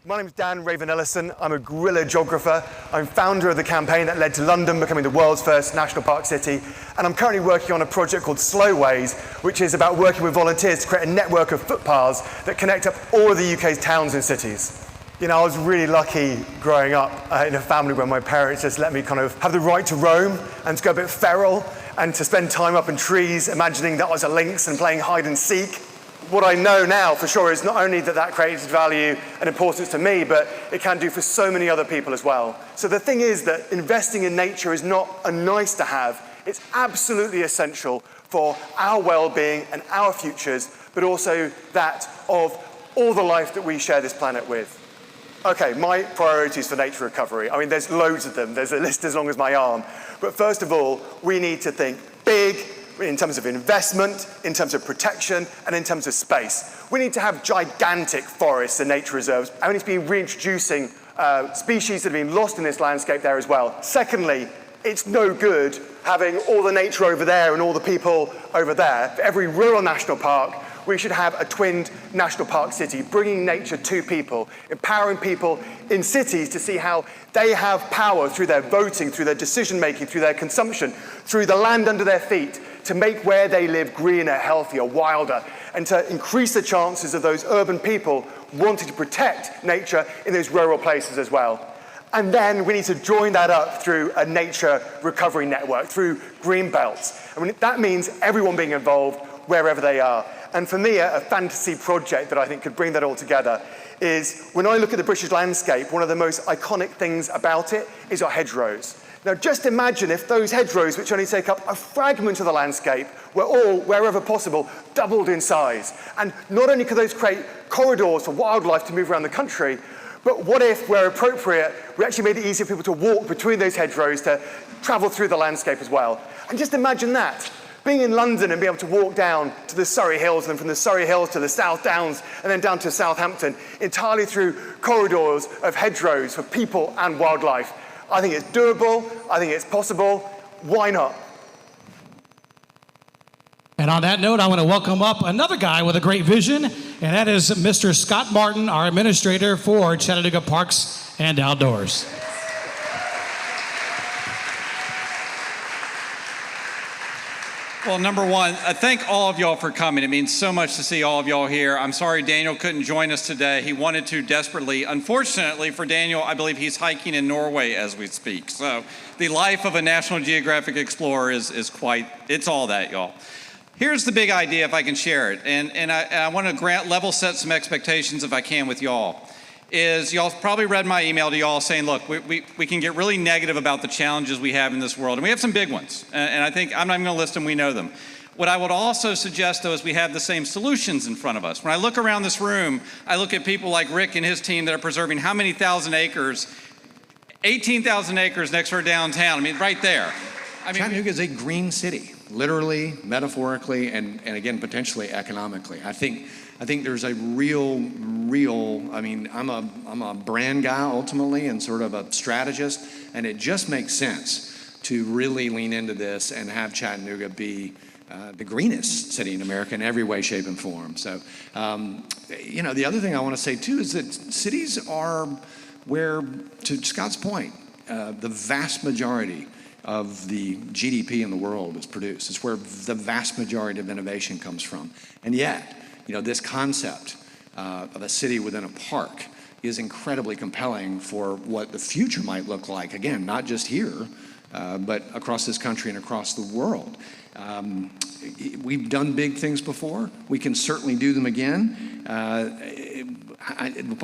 My name's Dan Raven-Ellison. I'm a guerrilla geographer. I'm founder of the campaign that led to London becoming the world's first national park city. And I'm currently working on a project called Slowways, which is about working with volunteers to create a network of footpaths that connect up all of the UK's towns and cities. You know, I was really lucky growing up in a family where my parents just let me kind of have the right to roam and to go a bit feral and to spend time up in trees, imagining that I was a lynx and playing hide and seek. What I know now for sure is not only that that creates value and importance to me, but it can do for so many other people as well. So the thing is that investing in nature is not a nice to have, it's absolutely essential for our well-being and our futures, but also that of all the life that we share this planet with. Okay, my priorities for nature recovery. I mean, there's loads of them. There's a list as long as my arm. But first of all, we need to think big, in terms of investment, in terms of protection, and in terms of space. We need to have gigantic forests and nature reserves, and we need to be reintroducing species that have been lost in this landscape there as well. Secondly, it's no good having all the nature over there and all the people over there. For every rural national park, we should have a twinned national park city, bringing nature to people, empowering people in cities to see how they have power through their voting, through their decision-making, through their consumption, through the land under their feet, to make where they live greener, healthier, wilder, and to increase the chances of those urban people wanting to protect nature in those rural places as well. And then we need to join that up through a nature recovery network, through green belts. I mean, that means everyone being involved wherever they are. And for me, a fantasy project that I think could bring that all together is, when I look at the British landscape, one of the most iconic things about it is our hedgerows. Now, just imagine if those hedgerows, which only take up a fragment of the landscape, were all, wherever possible, doubled in size. And not only could those create corridors for wildlife to move around the country, but what if, where appropriate, we actually made it easier for people to walk between those hedgerows to travel through the landscape as well? And just imagine that. Being in London and being able to walk down to the Surrey Hills, and from the Surrey Hills to the South Downs, and then down to Southampton, entirely through corridors of hedgerows for people and wildlife. I think it's doable, I think it's possible. Why not? And on that note, I want to welcome up another guy with a great vision, and that is Mr. Scott Martin, our administrator for Chattanooga Parks and Outdoors. Well, number one, thank all of y'all for coming. It means so much to see all of y'all here. I'm sorry Daniel couldn't join us today. He wanted to desperately. Unfortunately for Daniel, I believe he's hiking in Norway as we speak. So the life of a National Geographic explorer is quite, it's all that, y'all. Here's the big idea, if I can share it. And I want to level set some expectations, if I can, with y'all. Is y'all probably read my email to y'all saying, look, we can get really negative about the challenges we have in this world, and we have some big ones, and I think I'm not even going to list them, we know them. What I would also suggest, though, is we have the same solutions in front of us. When I look around this room, I look at people like Rick and his team that are preserving how many thousand acres? 18,000 acres next to our downtown. I mean, right there. I mean, Chattanooga is a green city, literally, metaphorically, and again, potentially economically. I think there's a real, I mean, I'm a brand guy ultimately and sort of a strategist, and it just makes sense to really lean into this and have Chattanooga be the greenest city in America in every way, shape, and form. So, you know, the other thing I want to say too is that cities are where, to Scott's point, the vast majority of the GDP in the world is produced. It's where the vast majority of innovation comes from. And yet, you know, this concept of a city within a park is incredibly compelling for what the future might look like. Again, not just here, but across this country and across the world. We've done big things before. We can certainly do them again. A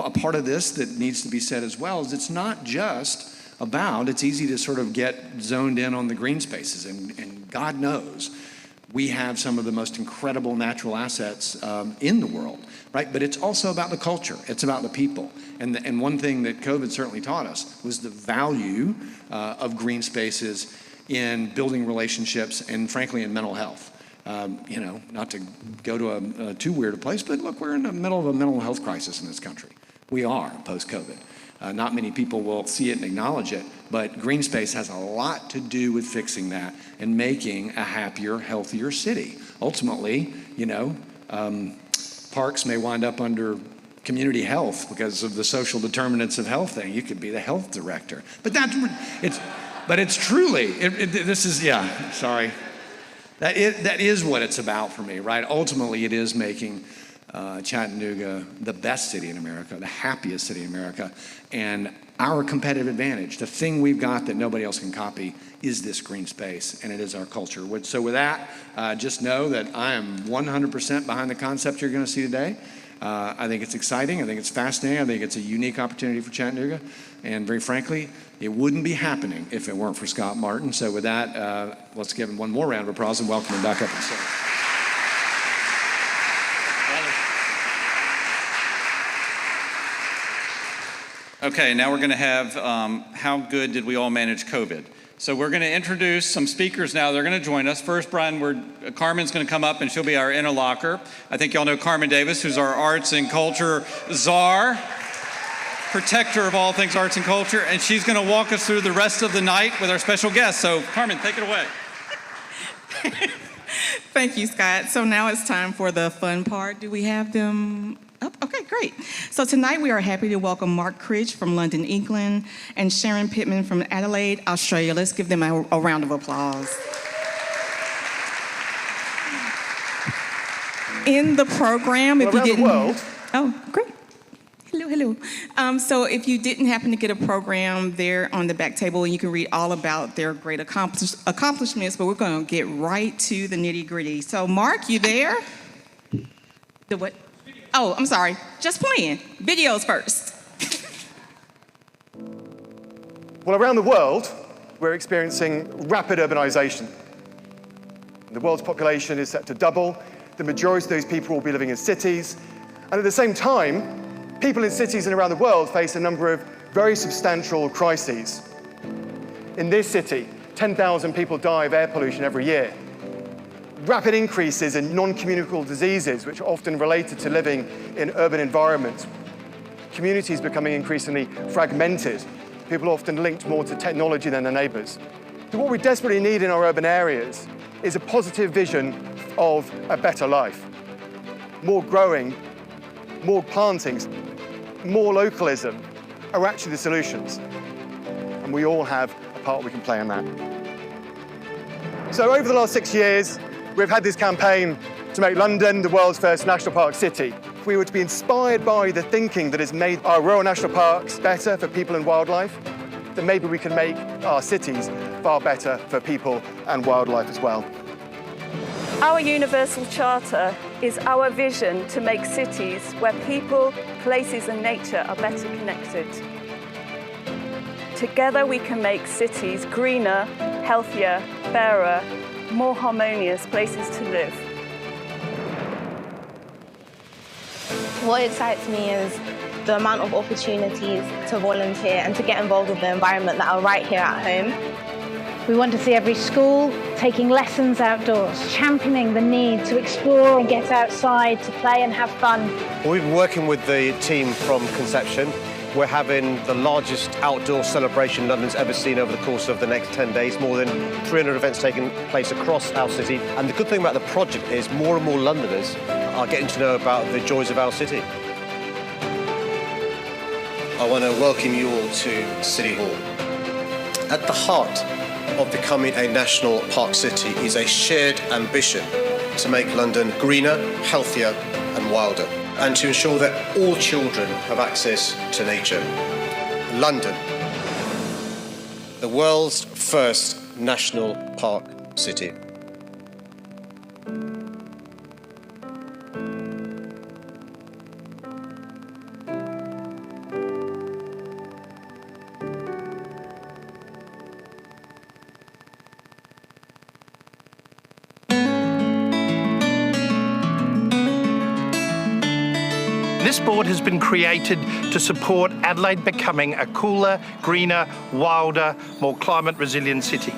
part of this that needs to be said as well is it's not just about, it's easy to sort of get zoned in on the green spaces, and God knows we have some of the most incredible natural assets in the world, right? But it's also about the culture, it's about the people. And one thing that COVID certainly taught us was the value of green spaces in building relationships and frankly in mental health. You know, not to go to a too weird a place, but look, we're in the middle of a mental health crisis in this country. We are post-COVID. Not many people will see it and acknowledge it, but green space has a lot to do with fixing that and making a happier, healthier city. Ultimately, you know, parks may wind up under community health because of the social determinants of health thing. You could be the health director. But it's truly, this is, yeah, sorry. That is what it's about for me, right? Ultimately, it is making Chattanooga the best city in America, the happiest city in America, and our competitive advantage, the thing we've got that nobody else can copy, is this green space, and it is our culture. So with that, just know that I am 100% behind the concept you're going to see today. I think it's exciting. I think it's fascinating. I think it's a unique opportunity for Chattanooga, and very frankly, it wouldn't be happening if it weren't for Scott Martin. So with that, let's give him one more round of applause and welcome him back up on stage. Okay, now we're going to have how good did we all manage COVID? So we're going to introduce some speakers now. They're going to join us. First, Brian, Carmen's going to come up and she'll be our interlocutor. I think y'all know Carmen Davis, who's our arts and culture czar, protector of all things arts and culture, and she's going to walk us through the rest of the night with our special guests. So Carmen, take it away. Thank you, Scott. So now it's time for the fun part. Do we have them up? Okay, great. So tonight we are happy to welcome Mark Cridge from London, England, and Sharon Pittman from Adelaide, Australia. Let's give them a round of applause. In the program, if you didn't... Oh, great. Hello. So if you didn't happen to get a program there on the back table, you can read all about their great accomplishments, but we're going to get right to the nitty-gritty. So Mark, you there? The what? Oh, I'm sorry. Just playing. Videos first. Well, around the world, we're experiencing rapid urbanization. The world's population is set to double. The majority of those people will be living in cities. And at the same time, people in cities and around the world face a number of very substantial crises. In this city, 10,000 people die of air pollution every year. Rapid increases in non-communicable diseases, which are often related to living in urban environments. Communities becoming increasingly fragmented. People often linked more to technology than their neighbors. So what we desperately need in our urban areas is a positive vision of a better life. More growing, more plantings, more localism are actually the solutions. And we all have a part we can play in that. So over the last 6 years, we've had this campaign to make London the world's first national park city. If we were to be inspired by the thinking that has made our rural national parks better for people and wildlife, then maybe we can make our cities far better for people and wildlife as well. Our Universal Charter is our vision to make cities where people, places and nature are better connected. Together we can make cities greener, healthier, fairer, more harmonious places to live. What excites me is the amount of opportunities to volunteer and to get involved with the environment that are right here at home. We want to see every school taking lessons outdoors, championing the need to explore and get outside, to play and have fun. We've been working with the team from conception. We're having the largest outdoor celebration London's ever seen over the course of the next 10 days, more than 300 events taking place across our city. And the good thing about the project is more and more Londoners are getting to know about the joys of our city. I want to welcome you all to City Hall. At the heart of becoming a national park city is a shared ambition to make London greener, healthier and wilder, and to ensure that all children have access to nature. London, the world's first national park city. This board has been created to support Adelaide becoming a cooler, greener, wilder, more climate-resilient city.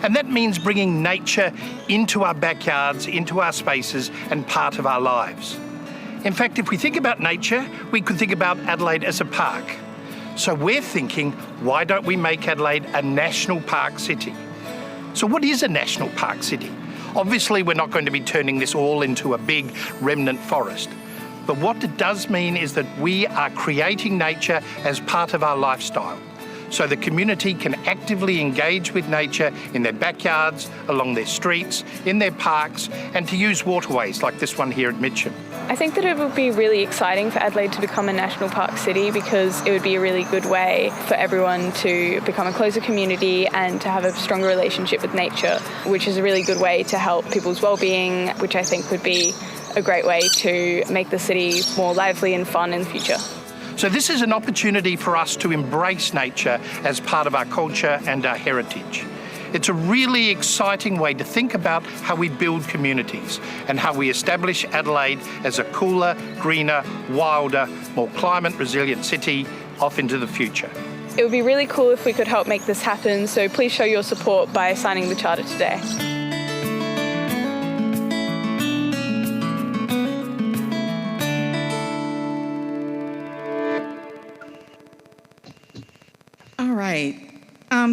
And that means bringing nature into our backyards, into our spaces, and part of our lives. In fact, if we think about nature, we could think about Adelaide as a park. So we're thinking, why don't we make Adelaide a national park city? So what is a national park city? Obviously, we're not going to be turning this all into a big remnant forest. But what it does mean is that we are creating nature as part of our lifestyle. So the community can actively engage with nature in their backyards, along their streets, in their parks, and to use waterways like this one here at Mitcham. I think that it would be really exciting for Adelaide to become a national park city because it would be a really good way for everyone to become a closer community and to have a stronger relationship with nature, which is a really good way to help people's well-being, which I think would be a great way to make the city more lively and fun in the future. So this is an opportunity for us to embrace nature as part of our culture and our heritage. It's a really exciting way to think about how we build communities and how we establish Adelaide as a cooler, greener, wilder, more climate resilient city off into the future. It would be really cool if we could help make this happen, so please show your support by signing the charter today. All right.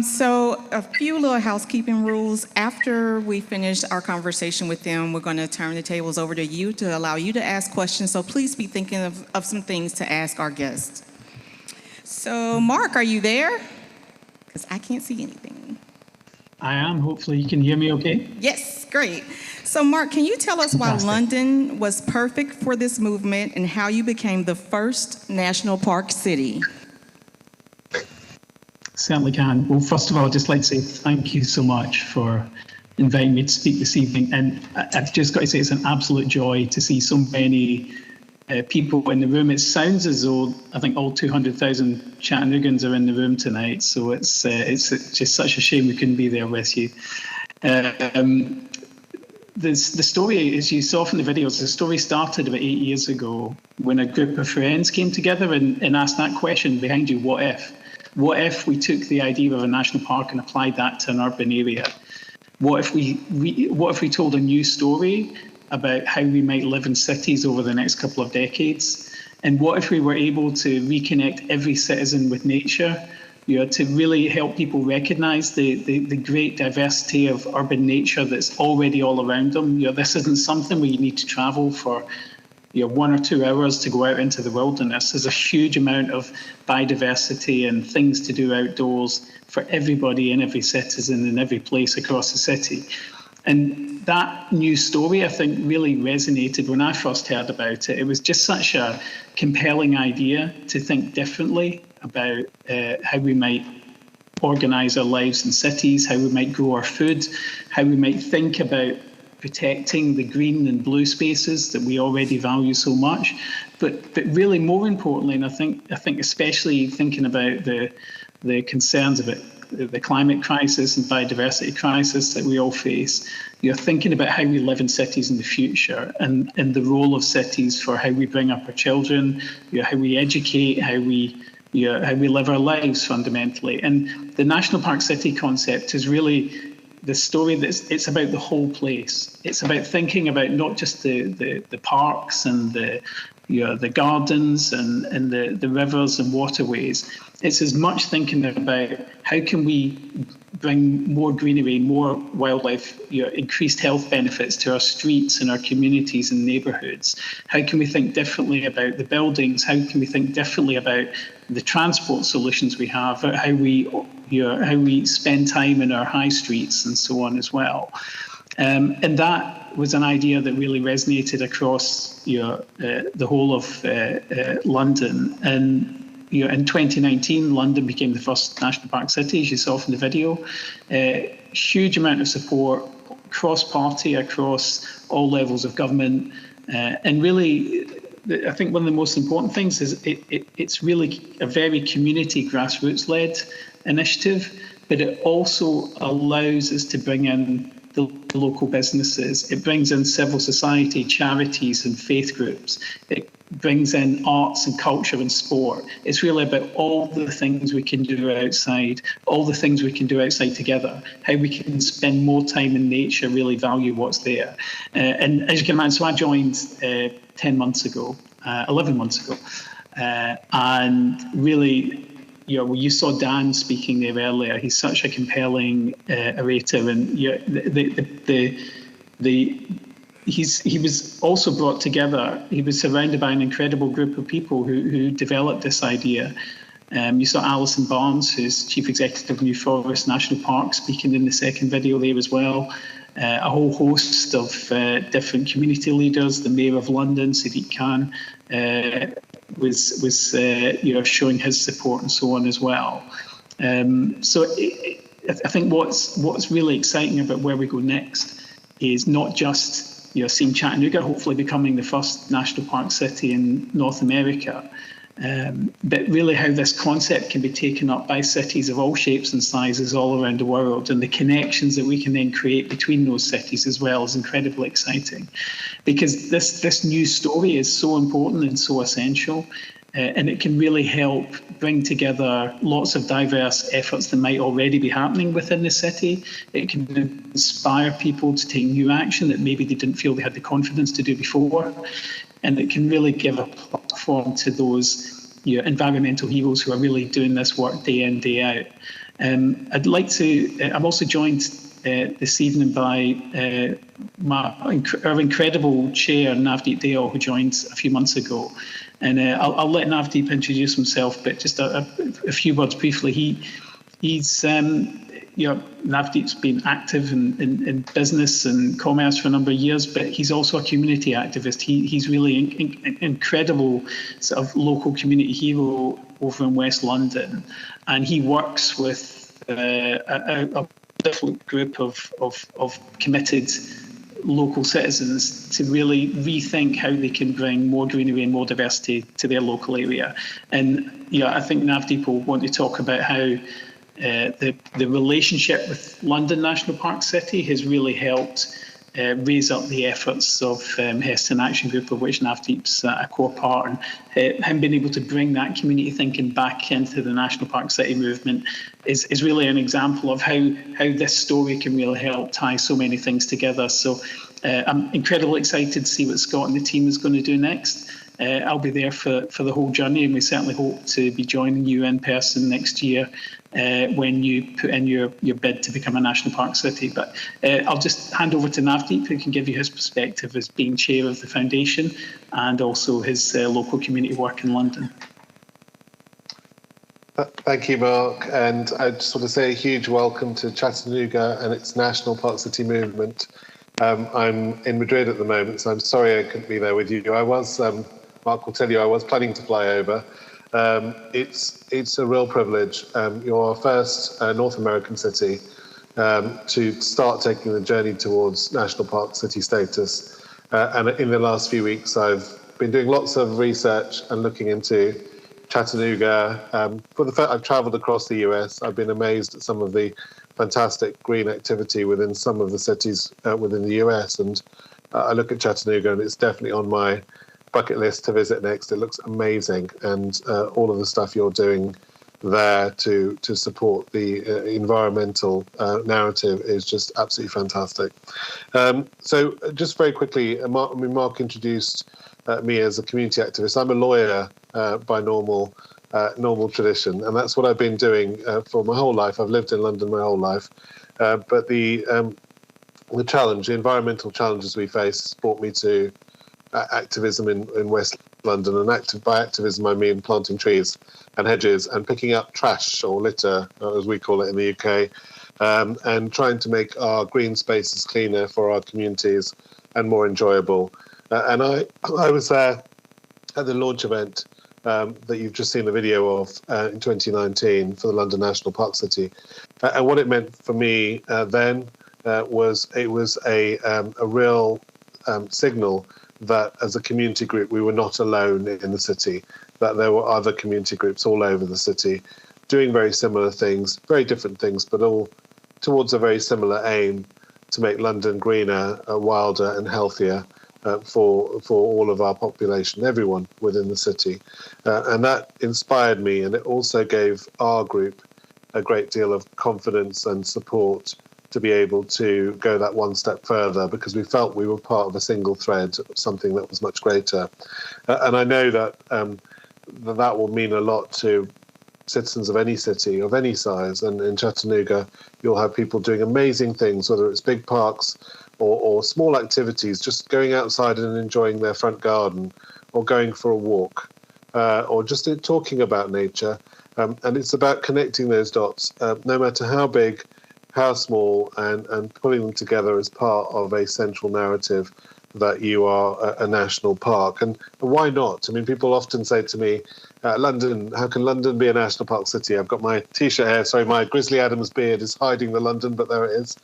So a few little housekeeping rules. After we finish our conversation with them, we're going to turn the tables over to you to allow you to ask questions. So please be thinking of some things to ask our guests. So Mark, are you there? Because I can't see anything. I am. Hopefully you can hear me okay. Yes, great. So Mark, can you tell us why London was perfect for this movement and how you became the first national park city? Certainly can. Well, first of all, I'd just like to say thank you so much for inviting me to speak this evening. And I've just got to say it's an absolute joy to see so many people in the room. It sounds as though I think all 200,000 Chattanoogans are in the room tonight. So it's just such a shame we couldn't be there with you. The story, as you saw from the videos, the story started about 8 years ago when a group of friends came together and asked that question behind you, what if? What if we took the idea of a national park and applied that to an urban area? What if we told a new story about how we might live in cities over the next couple of decades? And what if we were able to reconnect every citizen with nature, to really help people recognise the great diversity of urban nature that's already all around them? This isn't something where you need to travel for 1 or 2 hours to go out into the wilderness. There's a huge amount of biodiversity and things to do outdoors for everybody and every citizen in every place across the city. And that new story, I think, really resonated when I first heard about it. It was just such a compelling idea to think differently about how we might organise our lives in cities, how we might grow our food, how we might think about protecting the green and blue spaces that we already value so much, but really more importantly, and I think especially thinking about the concerns about the climate crisis and biodiversity crisis that we all face, thinking about how we live in cities in the future and the role of cities for how we bring up our children, how we educate, how we live our lives fundamentally. And the National Park City concept is really the story it's about the whole place. It's about thinking about not just the parks and the gardens and the rivers and waterways. It's as much thinking about how can we bring more greenery, more wildlife, increased health benefits to our streets and our communities and neighbourhoods. How can we think differently about the buildings? How can we think differently about the transport solutions we have? How we spend time in our high streets and so on as well. And that was an idea that really resonated across the whole of London. And in 2019, London became the first national park city, as you saw from the video. Huge amount of support, cross-party, across all levels of government. And really, I think one of the most important things is it's really a very community grassroots-led initiative, but it also allows us to bring in the local businesses. It brings in civil society, charities and faith groups. It brings in arts and culture and sport. It's really about all the things we can do outside, all the things we can do outside together, how we can spend more time in nature, really value what's there. And as you can imagine, so I joined 11 months ago, and really, you saw Dan speaking there earlier. He's such a compelling orator, and he was also brought together. He was surrounded by an incredible group of people who developed this idea. You saw Alison Barnes, who's Chief Executive of New Forest National Park, speaking in the second video there as well. A whole host of different community leaders. The Mayor of London, Sadiq Khan, was showing his support and so on as well. I think what's really exciting about where we go next is not just seeing Chattanooga hopefully becoming the first national park city in North America, but really how this concept can be taken up by cities of all shapes and sizes all around the world, and the connections that we can then create between those cities as well is incredibly exciting, because this new story is so important and so essential. And it can really help bring together lots of diverse efforts that might already be happening within the city. It can inspire people to take new action that maybe they didn't feel they had the confidence to do before. And it can really give a platform to those environmental heroes who are really doing this work day in, day out. I'm also joined this evening by our incredible chair, Navdeep Dayal, who joined a few months ago. And I'll let Navdeep introduce himself, but just a few words briefly. Navdeep's been active in business and commerce for a number of years, but he's also a community activist. He's really incredible sort of local community hero over in West London, and he works with a different group of committed local citizens to really rethink how they can bring more greenery and more diversity to their local area. And I think Navdeep will want to talk about how the relationship with London National Park City has really helped raise up the efforts of Heston Action Group, of which Navdeep's a core part, and him being able to bring that community thinking back into the National Park City movement is really an example of how this story can really help tie so many things together. So I'm incredibly excited to see what Scott and the team is going to do next. I'll be there for the whole journey, and we certainly hope to be joining you in person next year when you put in your bid to become a national park city. But I'll just hand over to Navdeep, who can give you his perspective as being chair of the foundation and also his local community work in London. Thank you, Mark. And I just want to say a huge welcome to Chattanooga and its National Park City movement. I'm in Madrid at the moment, so I'm sorry I couldn't be there with you. Mark will tell you, I was planning to fly over. It's a real privilege. You're our first North American city to start taking the journey towards National Park City status. And in the last few weeks, I've been doing lots of research and looking into Chattanooga. I've traveled across the US. I've been amazed at some of the fantastic green activity within some of the cities within the US. And I look at Chattanooga and it's definitely on my bucket list to visit next. It looks amazing. And all of the stuff you're doing there to support the environmental narrative is just absolutely fantastic. So just very quickly, Mark introduced me as a community activist. I'm a lawyer by normal tradition, and that's what I've been doing for my whole life. I've lived in London my whole life, but the environmental challenges we face brought me to activism in West London. And by activism, I mean planting trees and hedges and picking up trash or litter, as we call it in the UK, and trying to make our green spaces cleaner for our communities and more enjoyable. And I was there at the launch event that you've just seen the video of in 2019 for the London National Park City. And what it meant for me then was a real signal that as a community group, we were not alone in the city, that there were other community groups all over the city doing very similar things, very different things, but all towards a very similar aim to make London greener, wilder and healthier for all of our population, everyone within the city. And that inspired me, and it also gave our group a great deal of confidence and support to be able to go that one step further, because we felt we were part of a single thread, something that was much greater. And I know that that will mean a lot to citizens of any city, of any size. And in Chattanooga, you'll have people doing amazing things, whether it's big parks or small activities, just going outside and enjoying their front garden, or going for a walk, or just talking about nature. And it's about connecting those dots, no matter how big, how small, and pulling them together as part of a central narrative that you are a national park. And why not? I mean, people often say to me, London, how can London be a national park city? I've got my T-shirt here. Sorry, my Grizzly Adams beard is hiding the London, but there it is.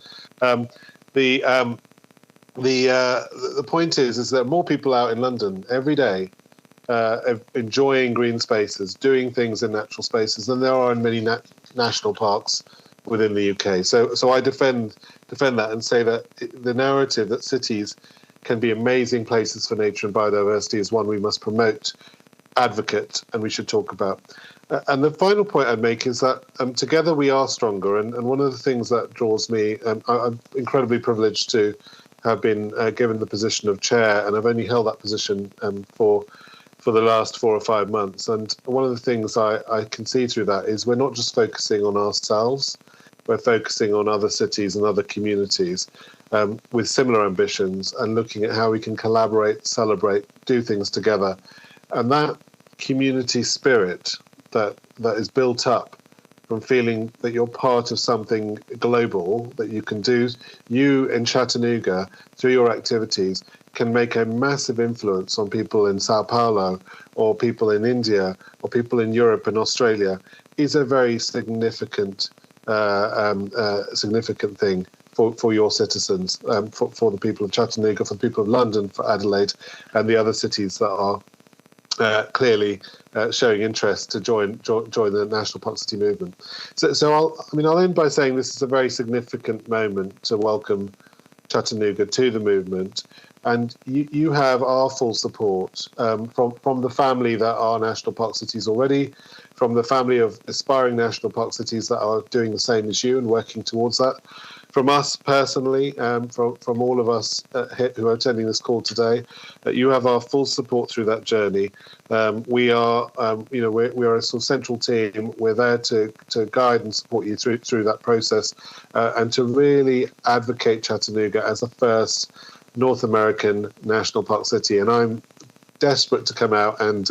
The point is there are more people out in London every day enjoying green spaces, doing things in natural spaces than there are in many national parks within the UK. So I defend that and say that the narrative that cities can be amazing places for nature and biodiversity is one we must promote, advocate, and we should talk about. And the final point I'd make is that together we are stronger. And one of the things that draws me, I'm incredibly privileged to have been given the position of chair, and I've only held that position for the last 4 or 5 months. And one of the things I can see through that is we're not just focusing on ourselves, we're focusing on other cities and other communities with similar ambitions, and looking at how we can collaborate, celebrate, do things together. And that community spirit that is built up from feeling that you're part of something global that you can do, you in Chattanooga, through your activities, can make a massive influence on people in Sao Paulo, or people in India, or people in Europe and Australia, is a very significant thing for your citizens, for the people of Chattanooga, for the people of London, for Adelaide, and the other cities that are clearly showing interest to join the National Park City movement. So I'll end by saying this is a very significant moment to welcome Chattanooga to the movement, and you have our full support from the family that are national park cities already, from the family of aspiring national park cities that are doing the same as you and working towards that, from us personally, from all of us who are attending this call today. You have our full support through that journey. We are, we're a sort of central team. We're there to guide and support you through that process, and to really advocate Chattanooga as the first North American national park city. And I'm desperate to come out and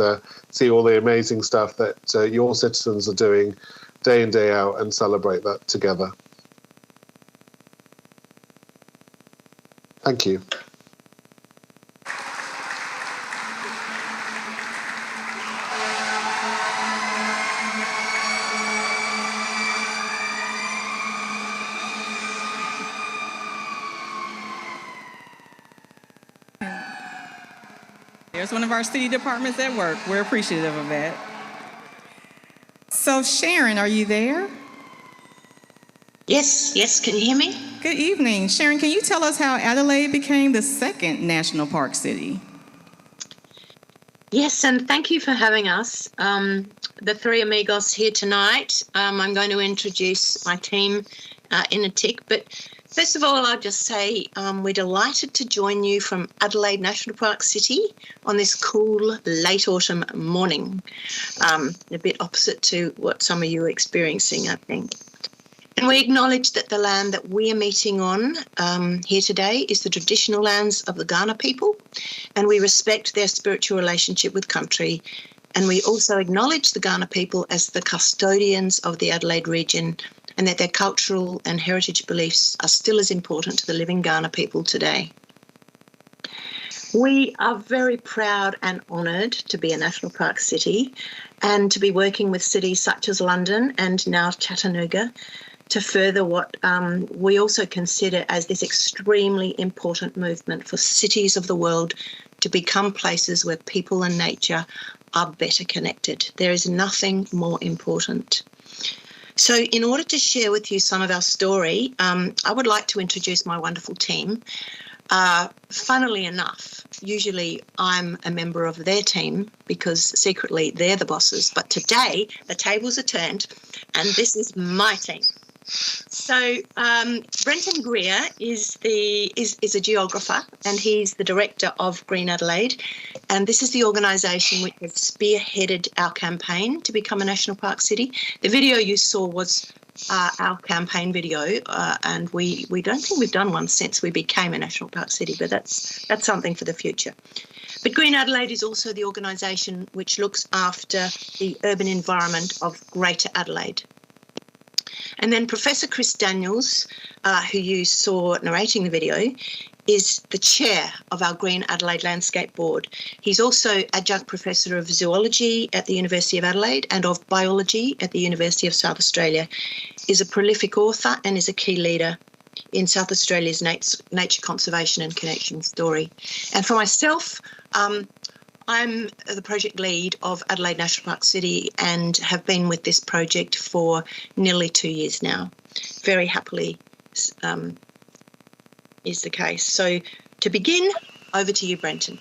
see all the amazing stuff that your citizens are doing day in, day out, and celebrate that together. Thank you. There's one of our city departments at work. We're appreciative of that. So Sharon, are you there? Yes, can you hear me? Good evening. Sharon, can you tell us how Adelaide became the second national park city? Yes, and thank you for having us. The three amigos here tonight. I'm going to introduce my team in a tick, but first of all, I'll just say we're delighted to join you from Adelaide National Park City on this cool late autumn morning, a bit opposite to what some of you are experiencing, I think. And we acknowledge that the land that we are meeting on here today is the traditional lands of the Kaurna people, and we respect their spiritual relationship with country. And we also acknowledge the Kaurna people as the custodians of the Adelaide region, and that their cultural and heritage beliefs are still as important to the living Kaurna people today. We are very proud and honoured to be a national park city, and to be working with cities such as London and now Chattanooga to further what we also consider as this extremely important movement for cities of the world to become places where people and nature are better connected. There is nothing more important. So in order to share with you some of our story, I would like to introduce my wonderful team. Funnily enough, usually I'm a member of their team because secretly they're the bosses, but today the tables are turned and this is my team. So Brenton Greer is a geographer, and he's the director of Green Adelaide, and this is the organisation which has spearheaded our campaign to become a national park city. The video you saw was our campaign video, and we don't think we've done one since we became a national park city, but that's something for the future. But Green Adelaide is also the organisation which looks after the urban environment of Greater Adelaide. And then Professor Chris Daniels, who you saw narrating the video, is the chair of our Green Adelaide Landscape Board. He's also adjunct professor of zoology at the University of Adelaide and of biology at the University of South Australia, is a prolific author and is a key leader in South Australia's nature conservation and connection story. And for myself, I'm the project lead of Adelaide National Park City and have been with this project for nearly 2 years now. Very happily is the case. So to begin, over to you, Brenton.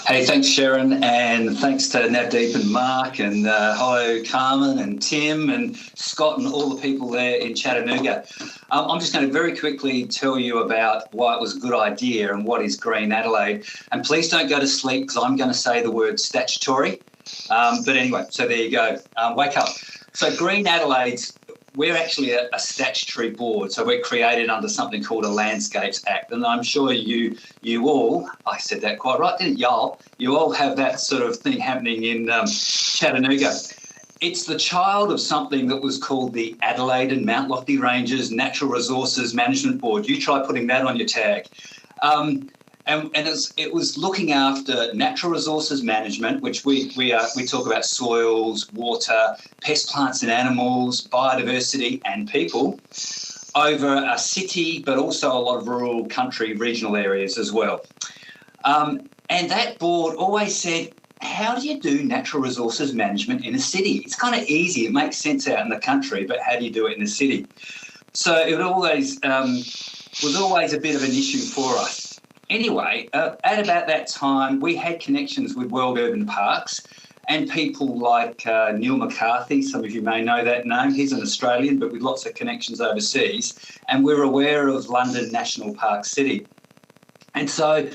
Hey, thanks, Sharon, and thanks to Navdeep and Mark, and hello, Carmen and Tim and Scott and all the people there in Chattanooga. I'm just going to very quickly tell you about why it was a good idea and what is Green Adelaide. And please don't go to sleep because I'm going to say the word statutory. But anyway, so there you go. Wake up. So Green Adelaide's, we're actually a statutory board, so we're created under something called a Landscapes Act, and I'm sure you all, I said that quite right, didn't y'all? You all have that sort of thing happening in Chattanooga. It's the child of something that was called the Adelaide and Mount Lofty Ranges Natural Resources Management Board. You try putting that on your tag. And it was looking after natural resources management, which we talk about soils, water, pest, plants and animals, biodiversity and people, over a city, but also a lot of rural country, regional areas as well. And that board always said, how do you do natural resources management in a city? It's kind of easy. It makes sense out in the country, but how do you do it in the city? So it always was always a bit of an issue for us. Anyway, at about that time, we had connections with World Urban Parks and people like Neil McCarthy. Some of you may know that name. He's an Australian, but with lots of connections overseas. And we're aware of London National Park City. And so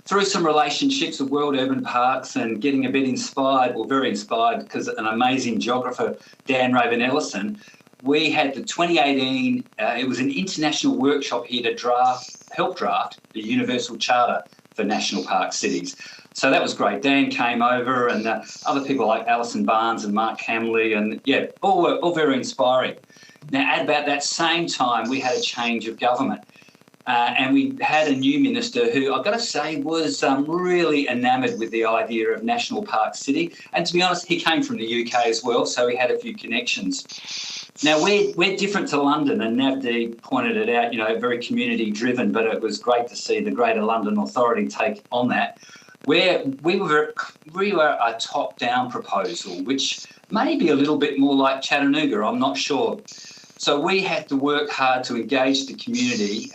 through some relationships with World Urban Parks and getting a bit inspired, well, very inspired because an amazing geographer, Dan Raven-Ellison, we had the 2018, it was an international workshop here to help draft the Universal Charter for National Park Cities. So that was great. Dan came over and other people like Alison Barnes and Mark Hamley and, yeah, all very inspiring. Now, at about that same time, we had a change of government. And we had a new minister who, I've got to say, was really enamoured with the idea of National Park City. And to be honest, he came from the UK as well, so he had a few connections. Now, we're different to London, and Navdeep pointed it out, you know, very community-driven, but it was great to see the Greater London Authority take on that. We were a top-down proposal, which may be a little bit more like Chattanooga, I'm not sure. So we had to work hard to engage the community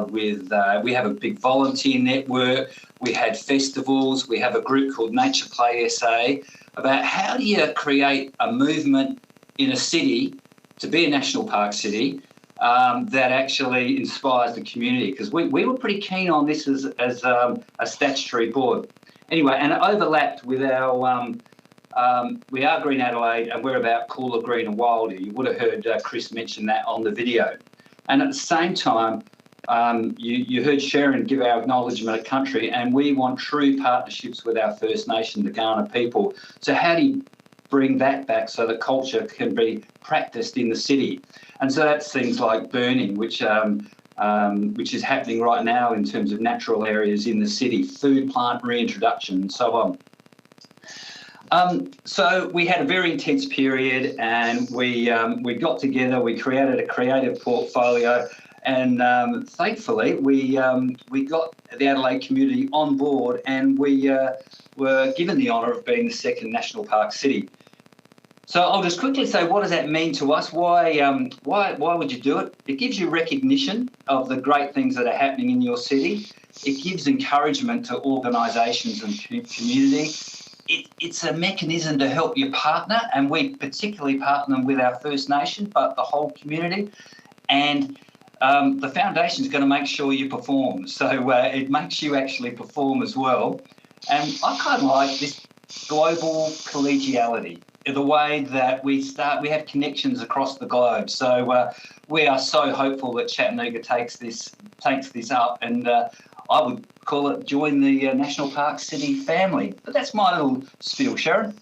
we have a big volunteer network, we had festivals, we have a group called Nature Play SA, about how do you create a movement in a city to be a national park city that actually inspires the community, because we were pretty keen on this as a statutory board. Anyway, and it overlapped with our we are Green Adelaide and we're about cooler, greener, wilder. You would have heard Chris mention that on the video. And at the same time, you heard Sharon give our acknowledgement of country, and we want true partnerships with our First Nation, the Kaurna people. So how do you bring that back so that culture can be practiced in the city? And so that's things like burning, which is happening right now in terms of natural areas in the city, food plant reintroduction and so on. So we had a very intense period, and we got together, we created a creative portfolio, and thankfully we got the Adelaide community on board, and we were given the honour of being the second national park city. So I'll just quickly say, what does that mean to us? Why would you do it? It gives you recognition of the great things that are happening in your city. It gives encouragement to organisations and community. It's a mechanism to help your partner, and we particularly partner with our First Nation, but the whole community. And the foundation is going to make sure you perform. So it makes you actually perform as well. And I kind of like this global collegiality. the way that we have connections across the globe. So we are so hopeful that Chattanooga takes this up, and I would call it join the National Park City family. But that's my little spiel, Sharon.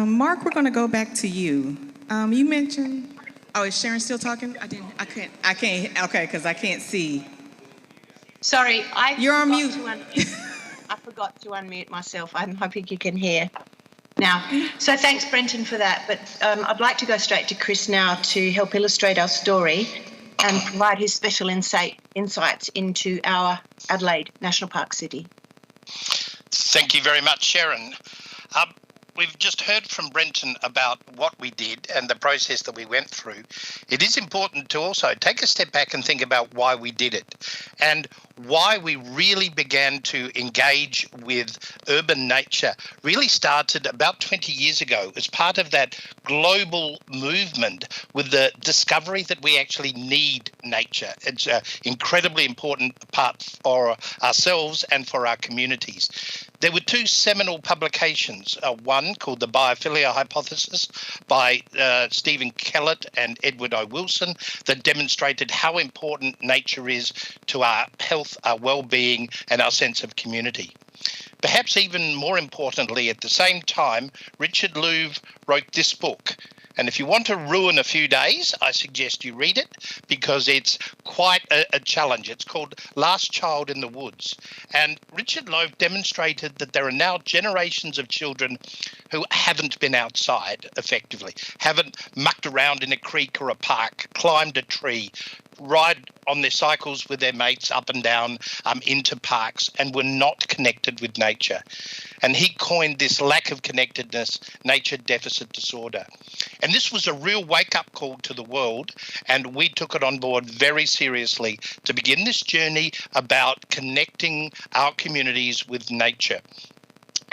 Mark, we're going to go back to you. You mentioned, oh, is Sharon still talking? I can't, okay, because I can't see. Sorry, You're on mute. I forgot to unmute myself. I'm hoping you can hear now. So thanks, Brenton, for that. But I'd like to go straight to Chris now to help illustrate our story and provide his special insights into our Adelaide National Park City. Thank you very much, Sharon. We've just heard from Brenton about what we did and the process that we went through. It is important to also take a step back and think about why we did it and why we really began to engage with urban nature. Really started about 20 years ago as part of that global movement with the discovery that we actually need nature. It's an incredibly important part for ourselves and for our communities. There were two seminal publications, one called The Biophilia Hypothesis by Stephen Kellett and Edward O. Wilson, that demonstrated how important nature is to our health, our well-being, and our sense of community. Perhaps even more importantly, at the same time, Richard Louv wrote this book. And if you want to ruin a few days, I suggest you read it because it's quite a challenge. It's called Last Child in the Woods. And Richard Louv demonstrated that there are now generations of children who haven't been outside effectively, haven't mucked around in a creek or a park, climbed a tree, ride on their cycles with their mates up and down into parks, and were not connected with nature. And he coined this lack of connectedness nature deficit disorder. And this was a real wake-up call to the world, and we took it on board very seriously to begin this journey about connecting our communities with nature.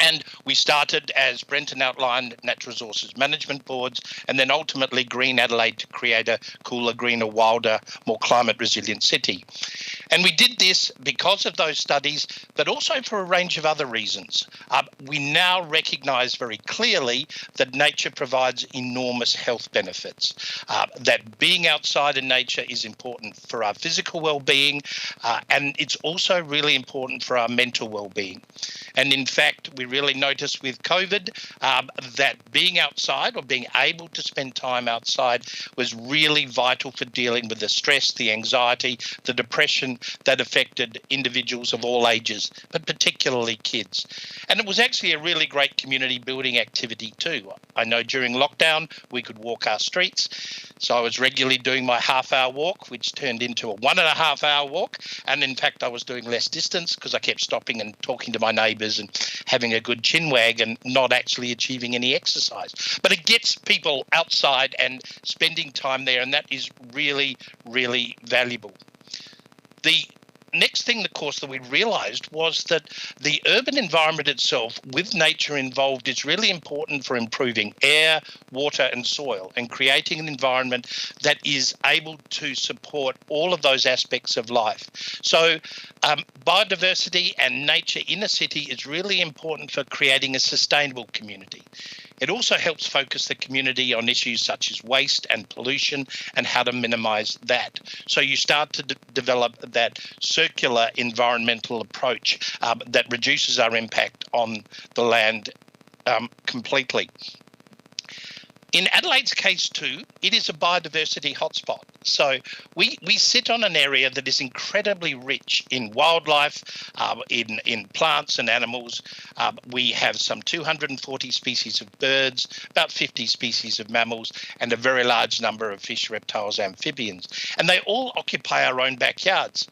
And we started, as Brenton outlined, natural resources management boards, and then ultimately Green Adelaide to create a cooler, greener, wilder, more climate resilient city. And we did this because of those studies, but also for a range of other reasons. We now recognise very clearly that nature provides enormous health benefits, that being outside in nature is important for our physical well-being, and it's also really important for our mental well-being. And in fact, we really noticed with COVID that being outside or being able to spend time outside was really vital for dealing with the stress, the anxiety, the depression that affected individuals of all ages, but particularly kids. And it was actually a really great community building activity too. I know during lockdown, we could walk our streets. So I was regularly doing my half-hour walk, which turned into a 1.5-hour walk. And in fact, I was doing less distance because I kept stopping and talking to my neighbours and having a good chin wag and not actually achieving any exercise. But it gets people outside and spending time there, and that is really, really valuable. The next thing, of course, that we realised was that the urban environment itself, with nature involved, is really important for improving air, water and soil and creating an environment that is able to support all of those aspects of life. So biodiversity and nature in a city is really important for creating a sustainable community. It also helps focus the community on issues such as waste and pollution and how to minimise that. So you start to develop that circular environmental approach that reduces our impact on the land completely. In Adelaide's case too, it is a biodiversity hotspot. So we sit on an area that is incredibly rich in wildlife, in plants and animals. We have some 240 species of birds, about 50 species of mammals, and a very large number of fish, reptiles, amphibians. And they all occupy our own backyards.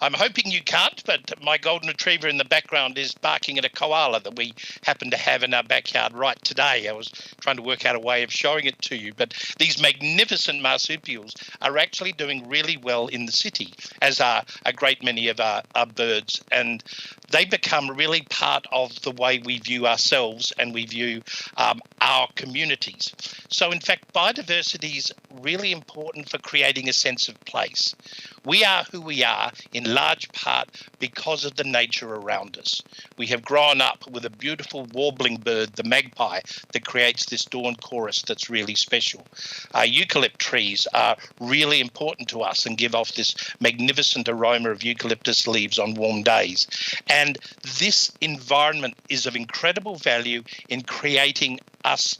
I'm hoping you can't, but my golden retriever in the background is barking at a koala that we happen to have in our backyard right today. I was trying to work out a way of showing it to you, but these magnificent marsupials are actually doing really well in the city, as are a great many of our birds. And they become really part of the way we view ourselves and we view our communities. So in fact, biodiversity is really important for creating a sense of place. We are who we are in large part because of the nature around us. We have grown up with a beautiful warbling bird, the magpie, that creates this dawn chorus that's really special. Eucalypt trees are really important to us and give off this magnificent aroma of eucalyptus leaves on warm days. And this environment is of incredible value in creating us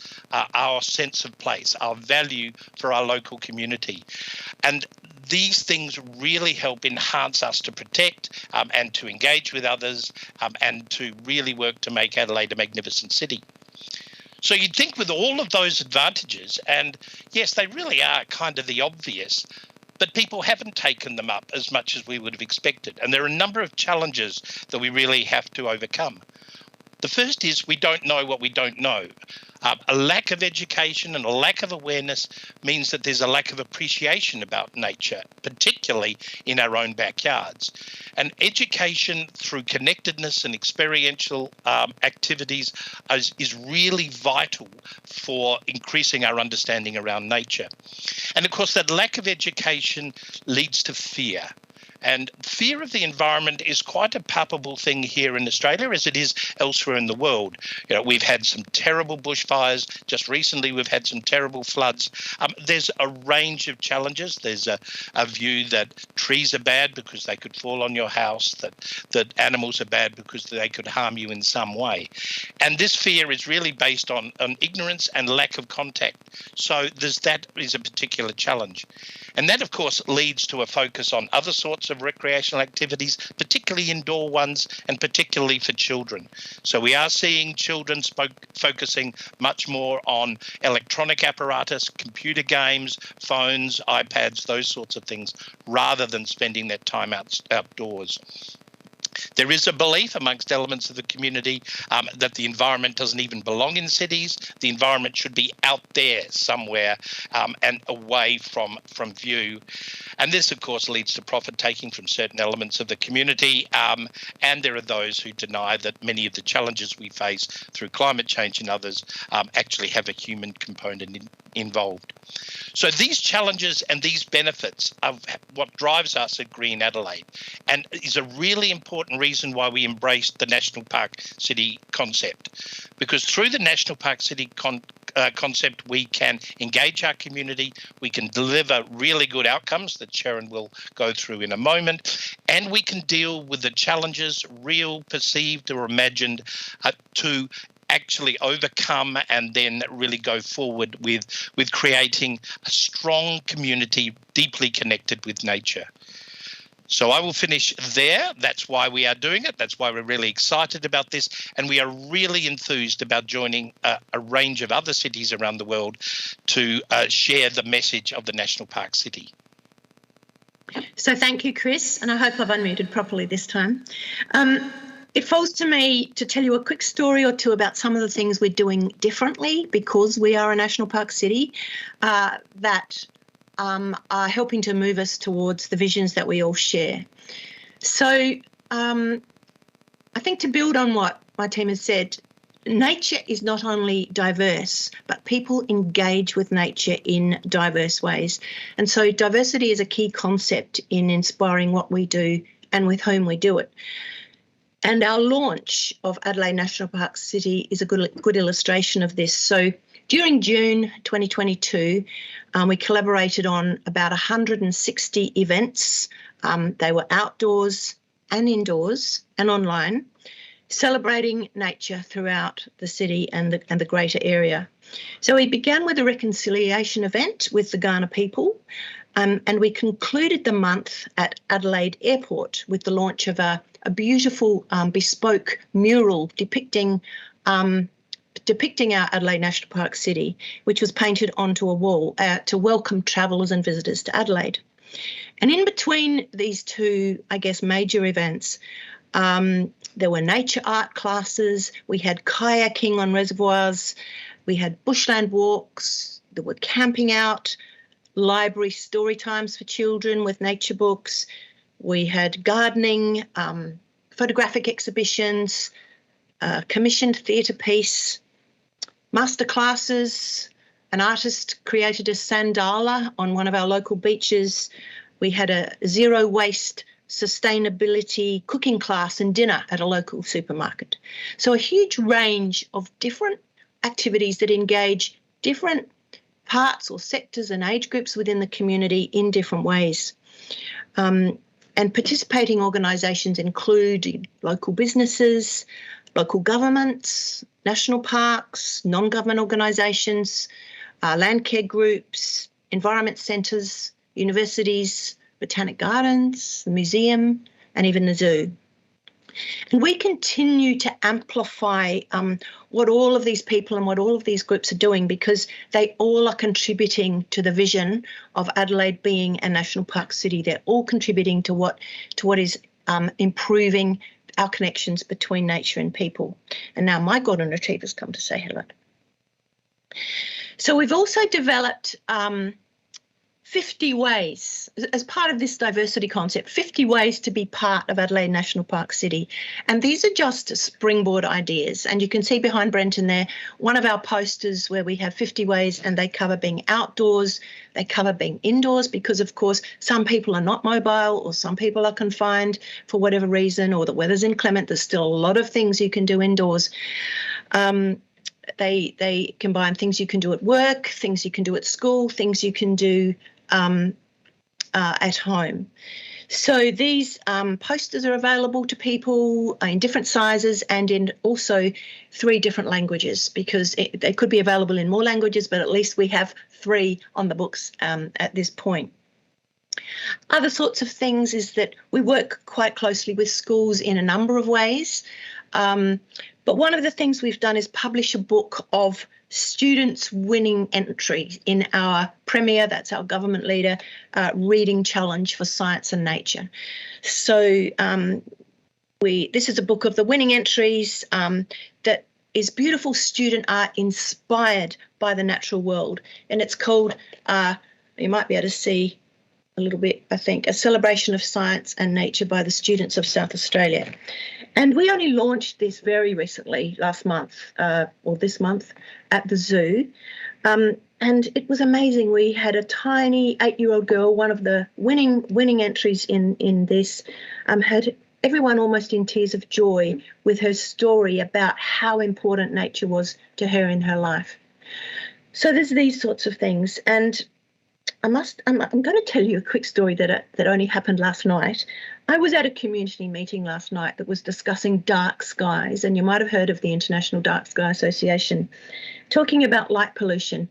our sense of place, our value for our local community. And these things really help enhance us to protect and to engage with others and to really work to make Adelaide a magnificent city. So you'd think with all of those advantages, and yes, they really are kind of the obvious, but people haven't taken them up as much as we would have expected. And there are a number of challenges that we really have to overcome. The first is we don't know what we don't know. A lack of education and a lack of awareness means that there's a lack of appreciation about nature, particularly in our own backyards. And education through connectedness and experiential activities is really vital for increasing our understanding around nature. And of course, that lack of education leads to fear. And fear of the environment is quite a palpable thing here in Australia as it is elsewhere in the world. You know, we've had some terrible bushfires. Just recently, we've had some terrible floods. There's a range of challenges. There's a view that trees are bad because they could fall on your house, that animals are bad because they could harm you in some way. And this fear is really based on ignorance and lack of contact. So that is a particular challenge. And that, of course, leads to a focus on other sorts of recreational activities, particularly indoor ones and particularly for children. So we are seeing children focusing much more on electronic apparatus, computer games, phones, iPads, those sorts of things, rather than spending their time outdoors. There is a belief amongst elements of the community that the environment doesn't even belong in cities. The environment should be out there somewhere and away from view. And this, of course, leads to profit-taking from certain elements of the community. And there are those who deny that many of the challenges we face through climate change and others actually have a human component involved. So these challenges and these benefits are what drives us at Green Adelaide and is a really important reason why we embraced the National Park City concept. Because through the National Park City concept, we can engage our community, we can deliver really good outcomes that Sharon will go through in a moment, and we can deal with the challenges, real, perceived or imagined, to actually overcome and then really go forward with creating a strong community deeply connected with nature. So I will finish there. That's why we are doing it. That's why we're really excited about this. And we are really enthused about joining a range of other cities around the world to share the message of the National Park City. So thank you, Chris, and I hope I've unmuted properly this time. It falls to me to tell you a quick story or two about some of the things we're doing differently because we are a national park city that are helping to move us towards the visions that we all share. So I think to build on what my team has said, nature is not only diverse, but people engage with nature in diverse ways. And so diversity is a key concept in inspiring what we do and with whom we do it. And our launch of Adelaide National Park City is a good illustration of this. So during June 2022, we collaborated on about 160 events. They were outdoors and indoors and online, celebrating nature throughout the city and the greater area. So we began with a reconciliation event with the Kaurna people, and we concluded the month at Adelaide Airport with the launch of a beautiful bespoke mural depicting our Adelaide National Park City, which was painted onto a wall to welcome travellers and visitors to Adelaide. And in between these two, I guess, major events, there were nature art classes, we had kayaking on reservoirs, we had bushland walks, there were camping out, library story times for children with nature books, we had gardening, photographic exhibitions, commissioned theatre piece, master classes. An artist created a sandala on one of our local beaches. We had a zero waste sustainability cooking class and dinner at a local supermarket. So a huge range of different activities that engage different parts or sectors and age groups within the community in different ways. And participating organisations include local businesses, local governments, national parks, non-government organisations, land care groups, environment centres, universities, botanic gardens, the museum, and even the zoo. And we continue to amplify what all of these people and what all of these groups are doing, because they all are contributing to the vision of Adelaide being a national park city. They're all contributing to what is improving our connections between nature and people. And now my golden retriever's come to say hello. So we've also developed 50 ways, as part of this diversity concept, 50 ways to be part of Adelaide National Park City. And these are just springboard ideas. And you can see behind Brenton there, one of our posters where we have 50 ways, and they cover being outdoors, they cover being indoors, because of course some people are not mobile, or some people are confined for whatever reason, or the weather's inclement. There's still a lot of things you can do indoors. They combine things you can do at work, things you can do at school, things you can do at home. So these posters are available to people in different sizes and in also 3 different languages, because they could be available in more languages, but at least we have 3 on the books at this point. Other sorts of things is that we work quite closely with schools in a number of ways. But one of the things we've done is publish a book of students winning entries in our Premier, that's our government leader, reading challenge for science and nature. So this is a book of the winning entries that is beautiful student art inspired by the natural world. And it's called, you might be able to see a little bit, I think, A Celebration of Science and Nature by the Students of South Australia. And we only launched this very recently, last month, or this month, at the zoo. And it was amazing. We had a tiny 8-year-old girl, one of the winning entries in this, had everyone almost in tears of joy with her story about how important nature was to her in her life. So there's these sorts of things. And I'm going to tell you a quick story that only happened last night. I was at a community meeting last night that was discussing dark skies, and you might have heard of the International Dark Sky Association, talking about light pollution.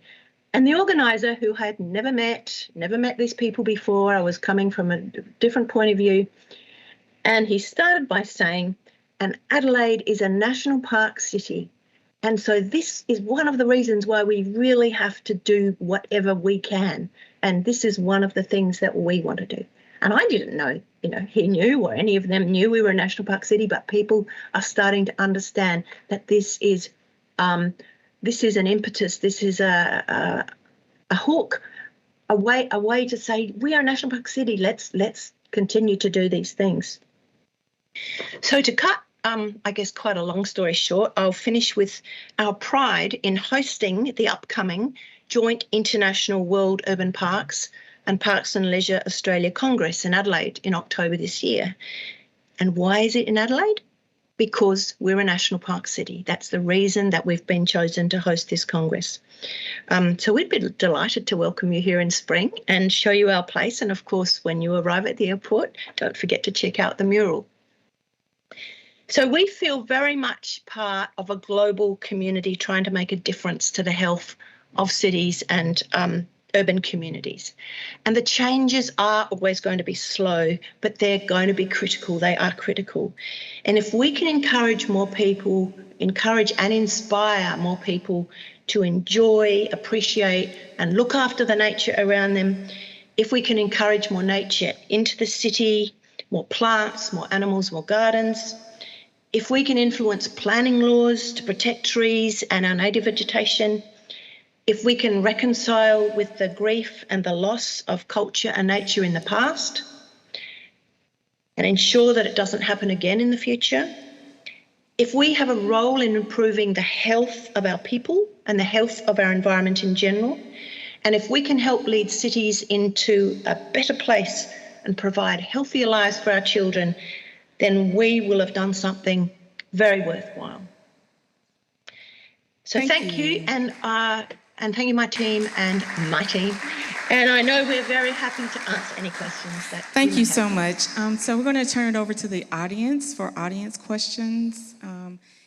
And the organiser, who had never met these people before, I was coming from a different point of view, and he started by saying, and Adelaide is a national park city. And so this is one of the reasons why we really have to do whatever we can. And this is one of the things that we want to do. And I didn't know, he knew, or any of them knew we were a national park city, but people are starting to understand that this is an impetus, this is a hook, a way to say we are a national park city. Let's continue to do these things. So to cut, I guess, quite a long story short, I'll finish with our pride in hosting the upcoming Joint International World Urban Parks and Parks and Leisure Australia Congress in Adelaide in October this year. And why is it in Adelaide? Because we're a national park city. That's the reason that we've been chosen to host this Congress. So we'd be delighted to welcome you here in spring and show you our place. And of course, when you arrive at the airport, don't forget to check out the mural. So we feel very much part of a global community trying to make a difference to the health of cities and urban communities. And the changes are always going to be slow, but they're going to be critical. They are critical. And if we can encourage more people, encourage and inspire more people to enjoy, appreciate, and look after the nature around them, if we can encourage more nature into the city, more plants, more animals, more gardens, if we can influence planning laws to protect trees and our native vegetation, if we can reconcile with the grief and the loss of culture and nature in the past and ensure that it doesn't happen again in the future, if we have a role in improving the health of our people and the health of our environment in general, and if we can help lead cities into a better place and provide healthier lives for our children, then we will have done something very worthwhile. So thank you, and thank you, my team and my team. And I know we're very happy to answer any questions that Thank you so much. So we're going to turn it over to the audience for audience questions.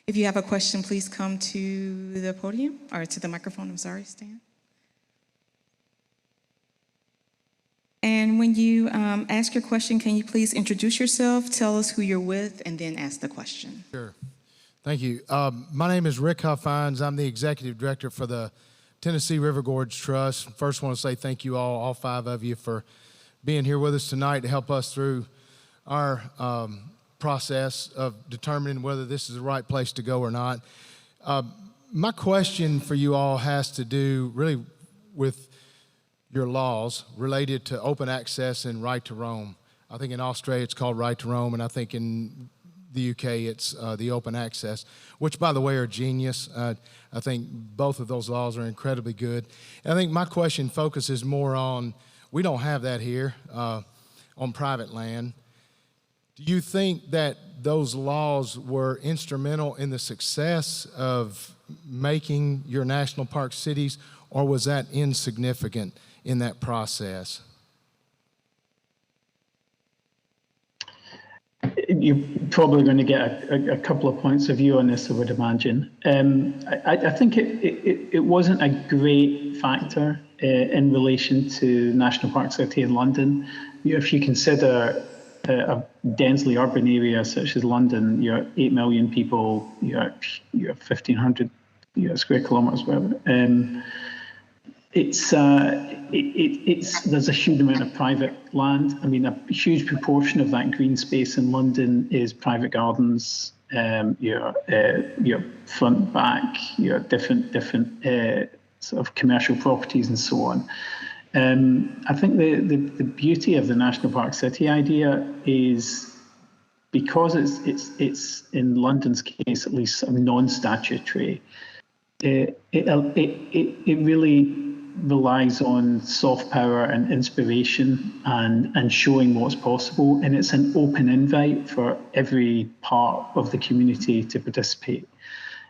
If you have a question, please come to the podium, or to the microphone, I'm sorry, Stan. And when you ask your question, can you please introduce yourself, tell us who you're with, and then ask the question. Sure. Thank you. My name is Rick Huffines. I'm the executive director for the Tennessee River Gorge Trust. First, I want to say thank you all 5 of you, for being here with us tonight to help us through our process of determining whether this is the right place to go or not. My question for you all has to do really with your laws related to open access and right to roam. I think in Australia it's called right to roam, and I think in the UK it's the open access, which, by the way, are genius. I think both of those laws are incredibly good. And I think my question focuses more on, we don't have that here on private land. Do you think that those laws were instrumental in the success of making your national park cities, or was that insignificant in that process? You're probably going to get a couple of points of view on this, I would imagine. I think it wasn't a great factor in relation to National Park City in London. If you consider a densely urban area such as London, you're 8 million people, you're 1,500 square kilometres, whatever. There's a huge amount of private land. I mean, a huge proportion of that green space in London is private gardens, your front, back, your different sort of commercial properties and so on. I think the beauty of the National Park City idea is, because it's in London's case at least non-statutory, it really relies on soft power and inspiration and showing what's possible, and it's an open invite for every part of the community to participate.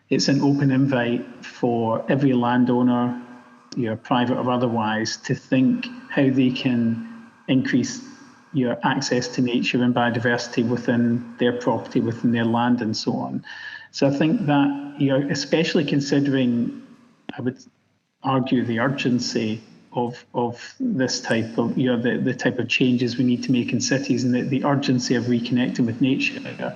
It's an open invite for every landowner, private or otherwise, to think how they can increase your access to nature and biodiversity within their property, within their land, and so on. So I think that, especially considering, I would argue, the urgency of this type of, the type of changes we need to make in cities, and the urgency of reconnecting with nature,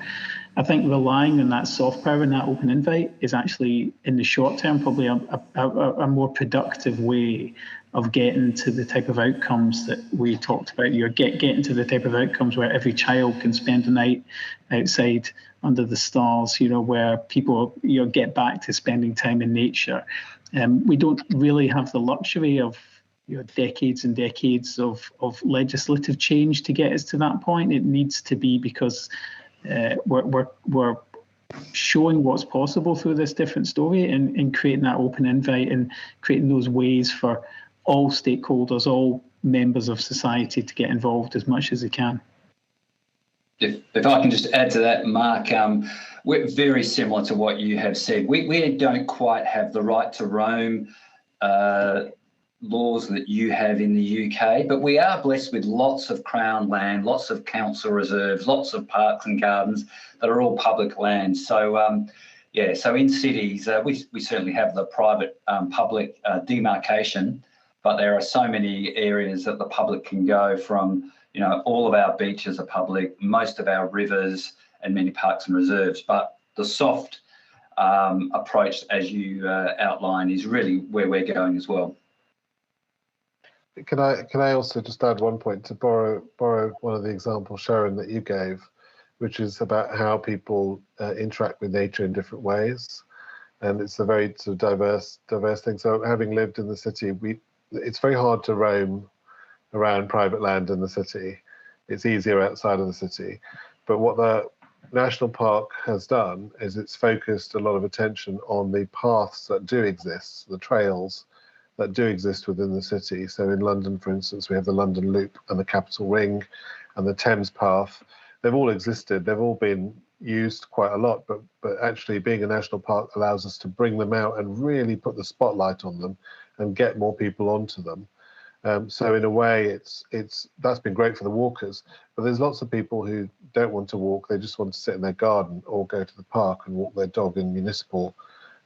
I think relying on that soft power and that open invite is actually, in the short term, probably a more productive way of getting to the type of outcomes that we talked about. Getting to the type of outcomes where every child can spend a night outside under the stars, where people get back to spending time in nature. We don't really have the luxury of decades and decades of legislative change to get us to that point. It needs to be because we're showing what's possible through this different story, and creating that open invite and creating those ways for all stakeholders, all members of society, to get involved as much as they can. If I can just add to that, Mark, we're very similar to what you have said. We don't quite have the right to roam laws that you have in the UK, but we are blessed with lots of Crown land, lots of council reserves, lots of parks and gardens that are all public land. So, so in cities, we certainly have the private public demarcation, but there are so many areas that the public can go from. All of our beaches are public, most of our rivers, and many parks and reserves. But the soft approach, as you outlined, is really where we're going as well. Can I also just add one point to borrow one of the examples, Sharon, that you gave, which is about how people interact with nature in different ways, and it's a very sort of diverse thing. So, having lived in the city, it's very hard to roam around private land in the city. It's easier outside of the city. But what the National Park has done is it's focused a lot of attention on the paths that do exist, the trails that do exist within the city. So in London, for instance, we have the London Loop and the Capital Ring and the Thames Path. They've all existed. They've all been used quite a lot, but actually being a national park allows us to bring them out and really put the spotlight on them and get more people onto them. So in a way, that's been great for the walkers. But there's lots of people who don't want to walk. They just want to sit in their garden or go to the park and walk their dog in municipal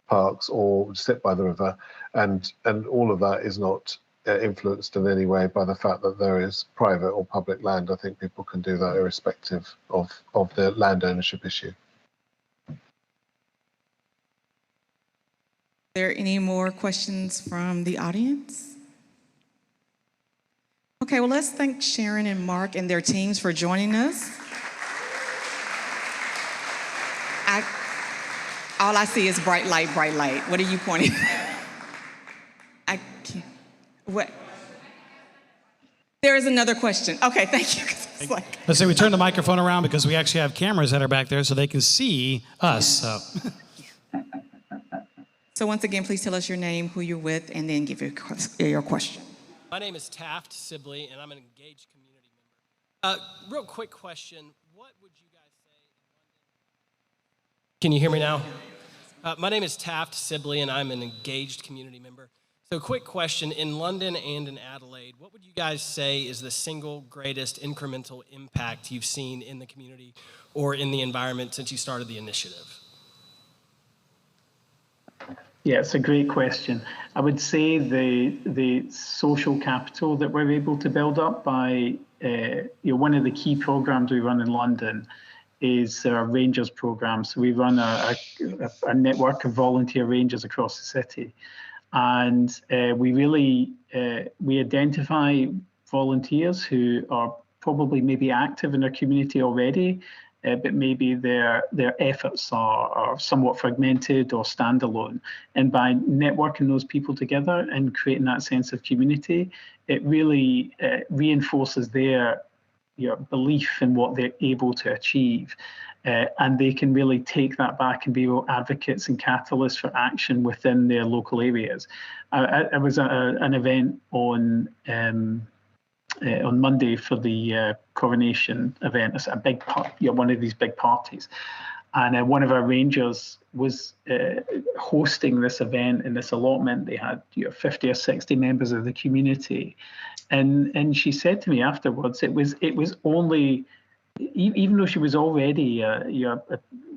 parks or sit by the river. And all of that is not influenced in any way by the fact that there is private or public land. I think people can do that irrespective of the land ownership issue. Are there any more questions from the audience? Okay, well, let's thank Sharon and Mark and their teams for joining us. All I see is bright light, bright light. What are you pointing at? I can't. What? There is another question. Okay, thank you. It's like, Let's say we turn the microphone around because we actually have cameras that are back there so they can see us. so once again, please tell us your name, who you're with, and then give your question. My name is Taft Sibley, and I'm an engaged community member. Real quick question. What would you guys say in London? Can you hear me now? My name is Taft Sibley, and I'm an engaged community member. So quick question. In London and in Adelaide, what would you guys say is the single greatest incremental impact you've seen in the community or in the environment since you started the initiative? Yeah, it's a great question. I would say the social capital that we're able to build up by one of the key programs we run in London is our Rangers program. So we run a network of volunteer rangers across the city, and we identify volunteers who are probably maybe active in their community already, but maybe their efforts are somewhat fragmented or standalone. And by networking those people together and creating that sense of community, it really reinforces their belief in what they're able to achieve. And they can really take that back and be advocates and catalysts for action within their local areas. I was at an event on Monday for the coronation event. It's a big one of these big parties, and one of our rangers was hosting this event in this allotment. They had 50 or 60 members of the community, and she said to me afterwards, it was only, even though she was already a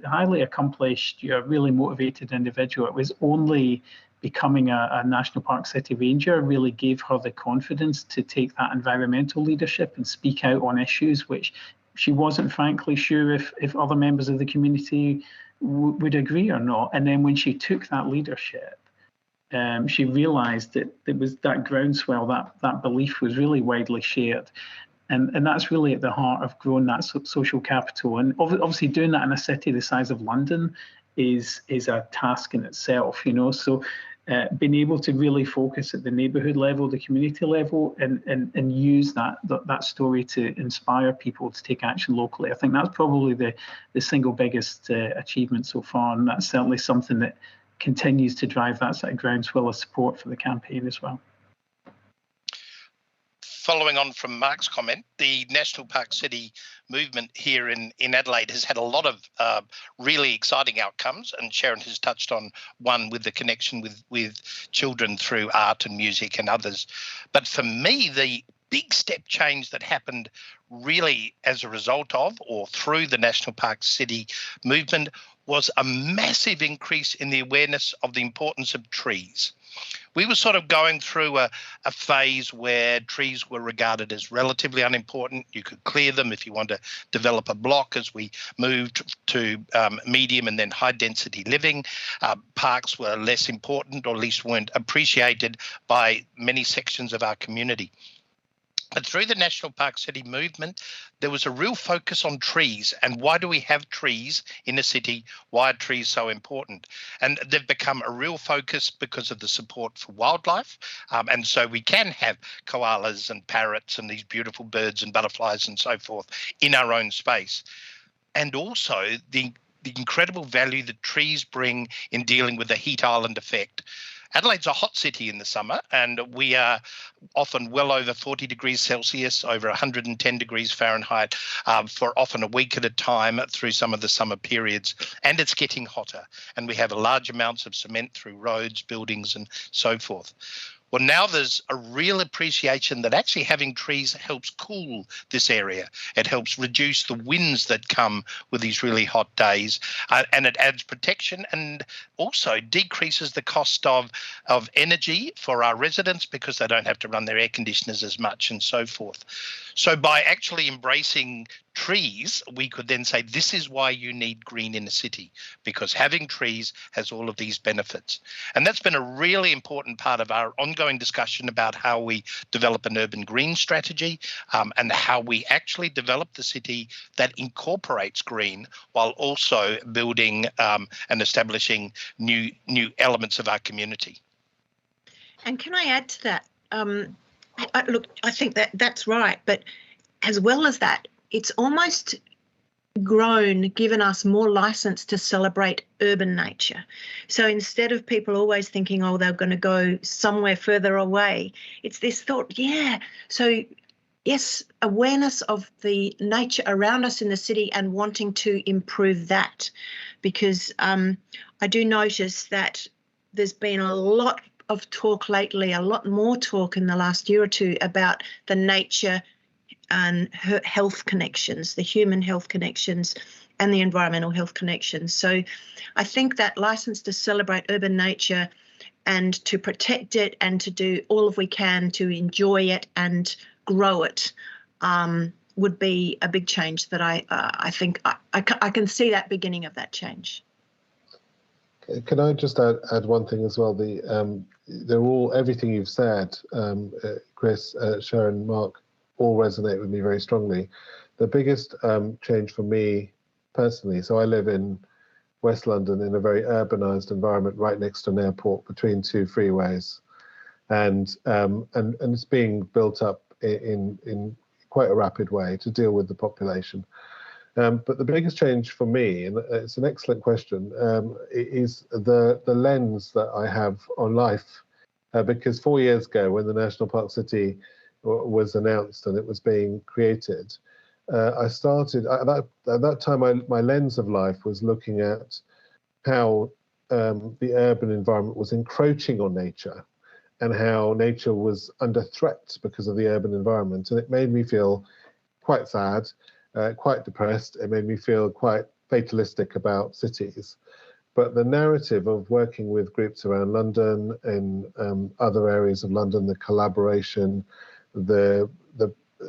highly accomplished, really motivated individual, it was only becoming a National Park City Ranger really gave her the confidence to take that environmental leadership and speak out on issues which she wasn't frankly sure if other members of the community would agree or not. And then when she took that leadership, she realized that there was that groundswell, that belief was really widely shared. And that's really at the heart of growing that social capital. And obviously doing that in a city the size of London is a task in itself, So being able to really focus at the neighbourhood level, the community level, and use that story to inspire people to take action locally, I think that's probably the single biggest achievement so far. And that's certainly something that continues to drive that sort of groundswell of support for the campaign as well. Following on from Mark's comment, the National Park City movement here in Adelaide has had a lot of really exciting outcomes, and Sharon has touched on one with the connection with children through art and music and others. But for me, the big step change that happened really as a result of or through the National Park City movement was a massive increase in the awareness of the importance of trees. We were sort of going through a phase where trees were regarded as relatively unimportant. You could clear them if you want to develop a block. As we moved to medium and then high density living, parks were less important, or at least weren't appreciated by many sections of our community. But through the National Park City movement, there was a real focus on trees. And why do we have trees in a city? Why are trees so important? And they've become a real focus because of the support for wildlife. And so we can have koalas and parrots and these beautiful birds and butterflies and so forth in our own space. And also the incredible value that trees bring in dealing with the heat island effect. Adelaide's a hot city in the summer, and we are often well over 40 degrees Celsius, over 110 degrees Fahrenheit for often a week at a time through some of the summer periods. And it's getting hotter, and we have large amounts of cement through roads, buildings, and so forth. Well, now there's a real appreciation that actually having trees helps cool this area. It helps reduce the winds that come with these really hot days, and it adds protection and also decreases the cost of energy for our residents because they don't have to run their air conditioners as much and so forth. So by actually embracing trees, we could then say this is why you need green in a city, because having trees has all of these benefits. And that's been a really important part of our ongoing discussion about how we develop an urban green strategy and how we actually develop the city that incorporates green while also building and establishing new elements of our community. And can I add to that? Look, I think that's right. But as well as that, it's almost given us more license to celebrate urban nature. So instead of people always thinking, oh, they're going to go somewhere further away, it's this thought, so yes, awareness of the nature around us in the city and wanting to improve that. Because I do notice that there's been a lot of talk lately, a lot more talk in the last year or two about the nature and health connections, the human health connections and the environmental health connections. So I think that license to celebrate urban nature and to protect it and to do all of we can to enjoy it and grow it would be a big change that I think I can see that beginning of that change. Can I just add one thing as well? Everything you've said, Chris, Sharon, Mark, all resonate with me very strongly. The biggest change for me personally, so I live in West London in a very urbanised environment right next to an airport between two freeways, and it's being built up in quite a rapid way to deal with the population. But the biggest change for me, and it's an excellent question, is the lens that I have on life. Because 4 years ago, when the National Park City was announced and it was being created, I started, at that time, my lens of life was looking at how the urban environment was encroaching on nature and how nature was under threat because of the urban environment. And it made me feel quite sad, quite depressed. It made me feel quite fatalistic about cities. But the narrative of working with groups around London and other areas of London, the collaboration, the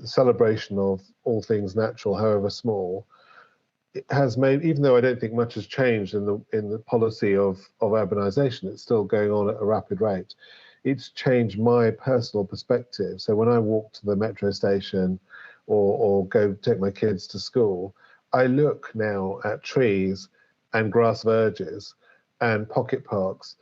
celebration of all things natural, however small, it has made, even though I don't think much has changed in the policy of urbanisation, it's still going on at a rapid rate. It's changed my personal perspective. So when I walk to the metro station or go take my kids to school, I look now at trees and grass verges and pocket parks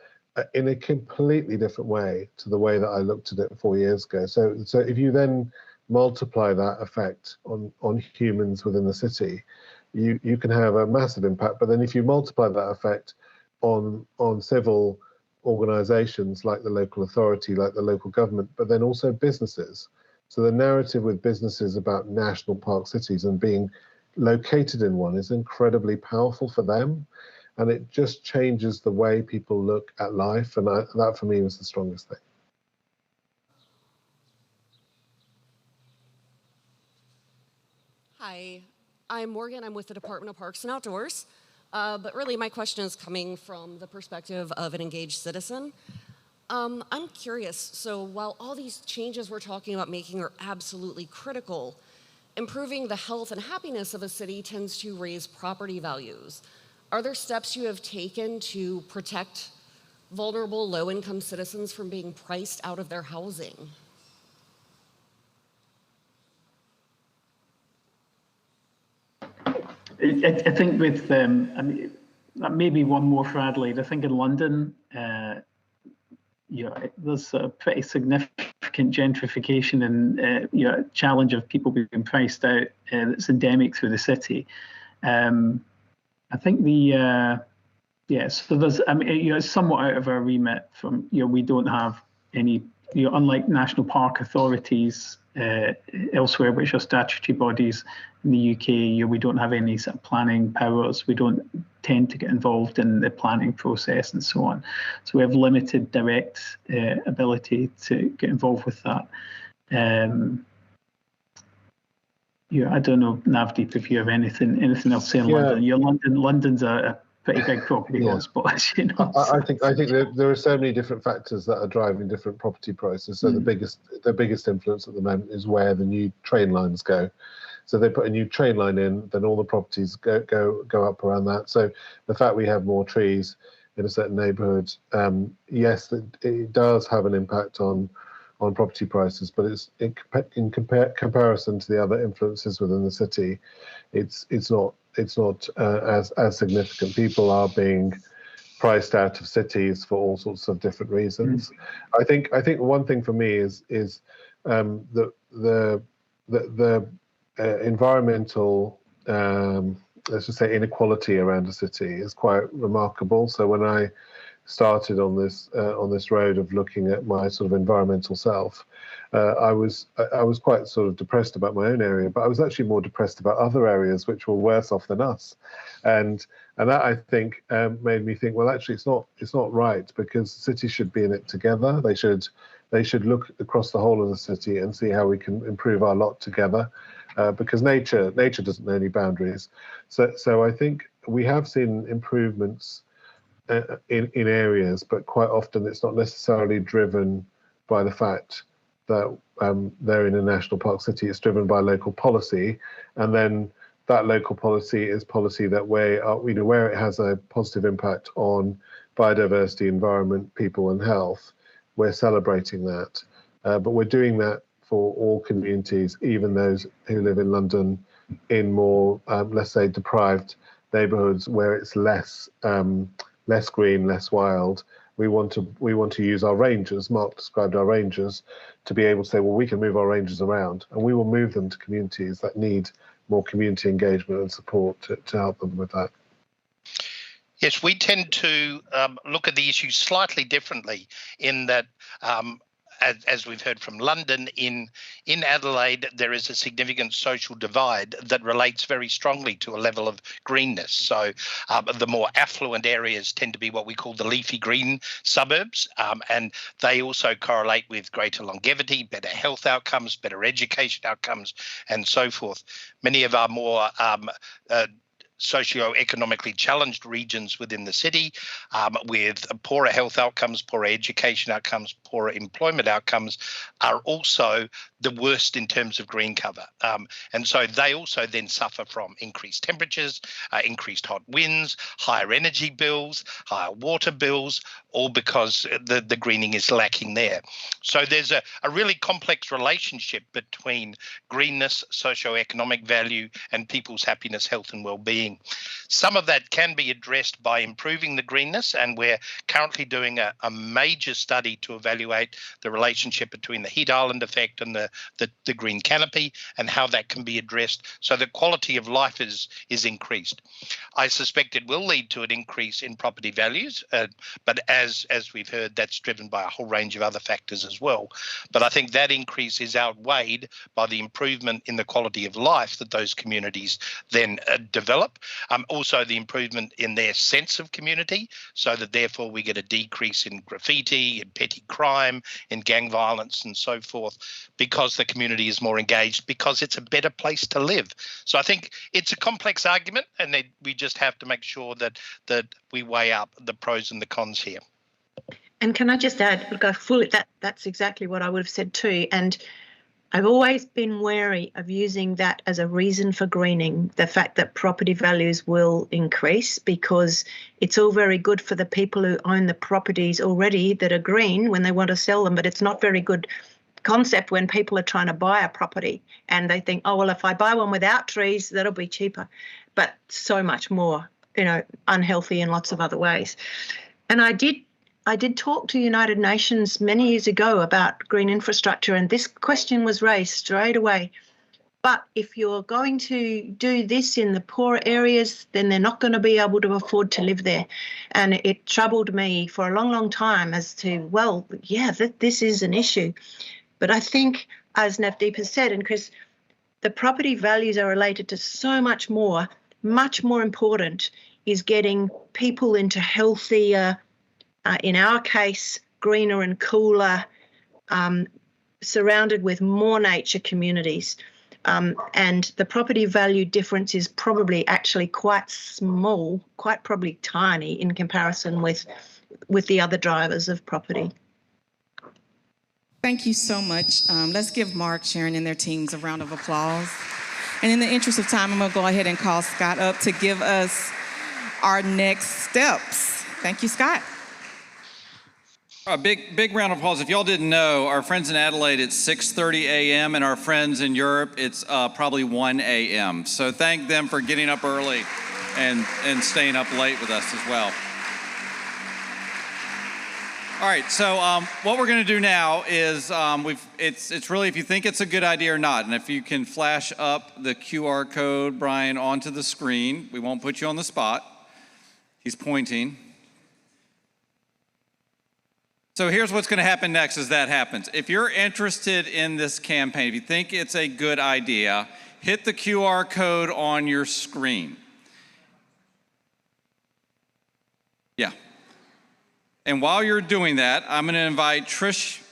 in a completely different way to the way that I looked at it 4 years ago. So if you then multiply that effect on humans within the city, you can have a massive impact. But then if you multiply that effect on civil organisations like the local authority, like the local government, but then also businesses. So the narrative with businesses about national park cities and being located in one is incredibly powerful for them. And it just changes the way people look at life. And that for me was the strongest thing. Hi, I'm Morgan. I'm with the Department of Parks and Outdoors. But really my question is coming from the perspective of an engaged citizen. I'm curious, so while all these changes we're talking about making are absolutely critical, improving the health and happiness of a city tends to raise property values. Are there steps you have taken to protect vulnerable low-income citizens from being priced out of their housing? I think with, maybe one more for Adelaide. I think in London, there's a pretty significant gentrification and challenge of people being priced out that's endemic through the city. I think the Yes, so there's, I mean, it's somewhat out of our remit. From we don't have any, unlike national park authorities elsewhere, which are statutory bodies in the UK. We don't have any sort of planning powers. We don't tend to get involved in the planning process and so on. So we have limited direct ability to get involved with that. I don't know, Navdeep, if you have anything else to say in London. London's a pretty big property hotspot, as you know. I think there are so many different factors that are driving different property prices. So the biggest influence at the moment is where the new train lines go. So they put a new train line in, then all the properties go up around that. So the fact we have more trees in a certain neighbourhood, yes, it does have an impact on property prices, but it's in comparison to the other influences within the city, it's not as significant. People are being priced out of cities for all sorts of different reasons. I think one thing for me is the environmental let's just say inequality around a city is quite remarkable. So when I started on this road of looking at my sort of environmental self, I was quite sort of depressed about my own area, but I was actually more depressed about other areas which were worse off than us, and that I think made me think, well, actually it's not right, because cities should be in it together. They should look across the whole of the city and see how we can improve our lot together, because nature doesn't know any boundaries. So I think we have seen improvements in areas, but quite often it's not necessarily driven by the fact that they're in a national park city. It's driven by local policy, and then that local policy is policy that where it has a positive impact on biodiversity, environment, people, and health. We're celebrating that, but we're doing that for all communities, even those who live in London in more, let's say, deprived neighbourhoods where it's less green, less wild. We want to use our rangers. Mark described our rangers to be able to say, well, we can move our rangers around, and we will move them to communities that need more community engagement and support to help them with that. Yes, we tend to look at the issue slightly differently in that, as we've heard from London, in Adelaide, there is a significant social divide that relates very strongly to a level of greenness. So the more affluent areas tend to be what we call the leafy green suburbs, and they also correlate with greater longevity, better health outcomes, better education outcomes, and so forth. Many of our more socio-economically challenged regions within the city, with poorer health outcomes, poorer education outcomes, poorer employment outcomes, are also the worst in terms of green cover. And so they also then suffer from increased temperatures, increased hot winds, higher energy bills, higher water bills, all because the greening is lacking there. So there's a really complex relationship between greenness, socio-economic value, and people's happiness, health, and well-being. Some of that can be addressed by improving the greenness, and we're currently doing a major study to evaluate the relationship between the heat island effect and the green canopy, and how that can be addressed so that quality of life is increased. I suspect it will lead to an increase in property values, but as we've heard, that's driven by a whole range of other factors as well. But I think that increase is outweighed by the improvement in the quality of life that those communities then develop. Also the improvement in their sense of community, so that therefore we get a decrease in graffiti, in petty crime, in gang violence and so forth, because the community is more engaged, because it's a better place to live. So I think it's a complex argument, and we just have to make sure that we weigh up the pros and the cons here. And can I just add, look, that's exactly what I would have said too. And I've always been wary of using that as a reason for greening, the fact that property values will increase, because it's all very good for the people who own the properties already that are green when they want to sell them, but it's not very good concept when people are trying to buy a property and they think, oh, well, if I buy one without trees, that'll be cheaper, but so much more, unhealthy in lots of other ways. And I did talk to United Nations many years ago about green infrastructure, and this question was raised straight away. But if you're going to do this in the poor areas, then they're not going to be able to afford to live there. And it troubled me for a long, long time as to, well, yeah, this is an issue. But I think, as Navdeep has said, and Chris, the property values are related to so much more important is getting people into healthier, in our case, greener and cooler, surrounded with more nature communities. And the property value difference is probably actually quite small, quite probably tiny in comparison with the other drivers of property. Thank you so much. Let's give Mark, Sharon, and their teams a round of applause. And in the interest of time, I'm going to go ahead and call Scott up to give us our next steps. Thank you, Scott. A big round of applause. If y'all didn't know, our friends in Adelaide, it's 6:30 a.m., and our friends in Europe, it's probably 1 a.m. So thank them for getting up early and staying up late with us as well. All right, so what we're going to do now is it's really if you think it's a good idea or not, and if you can flash up the QR code, Brian, onto the screen. We won't put you on the spot. He's pointing. So here's what's going to happen next as that happens. If you're interested in this campaign, if you think it's a good idea, hit the QR code on your screen. Yeah. And while you're doing that, I'm going to invite Trish,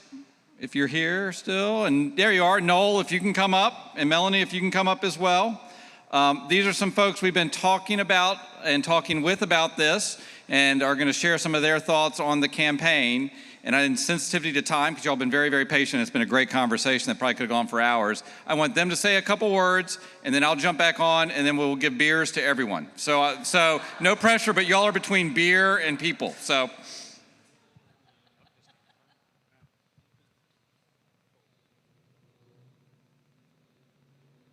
if you're here still, and there you are. Noel, if you can come up, and Melanie, if you can come up as well. These are some folks we've been talking about and talking with about this, and are going to share some of their thoughts on the campaign. And in sensitivity to time, because y'all have been very, very patient, it's been a great conversation that probably could have gone for hours. I want them to say a couple words, and then I'll jump back on, and then we'll give beers to everyone. So no pressure, but y'all are between beer and people. So.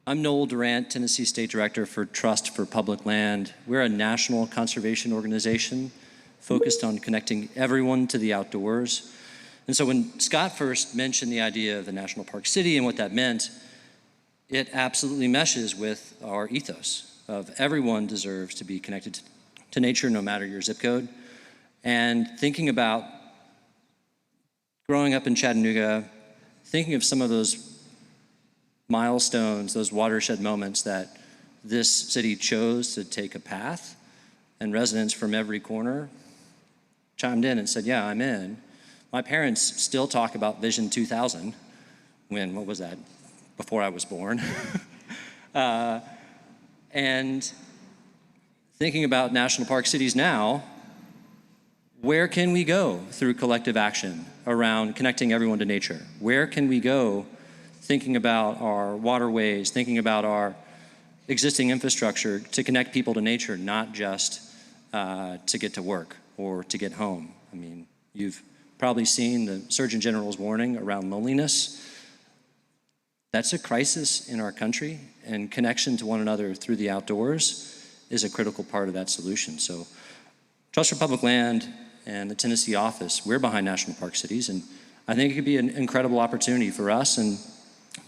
I'm Noel Durant, Tennessee State Director for Trust for Public Land. We're a national conservation organization focused on connecting everyone to the outdoors. And so when Scott first mentioned the idea of the National Park City and what that meant, it absolutely meshes with our ethos of everyone deserves to be connected to nature no matter your zip code. And thinking about growing up in Chattanooga, thinking of some of those milestones, those watershed moments that this city chose to take a path, and residents from every corner chimed in and said, yeah, I'm in. My parents still talk about Vision 2000 what was that? Before I was born. And thinking about national park cities now, where can we go through collective action around connecting everyone to nature? Where can we go thinking about our waterways, thinking about our existing infrastructure to connect people to nature, not just to get to work or to get home? I mean, you've probably seen the Surgeon General's warning around loneliness. That's a crisis in our country, and connection to one another through the outdoors is a critical part of that solution. So Trust for Public Land and the Tennessee office, we're behind national park cities, and I think it could be an incredible opportunity for us. And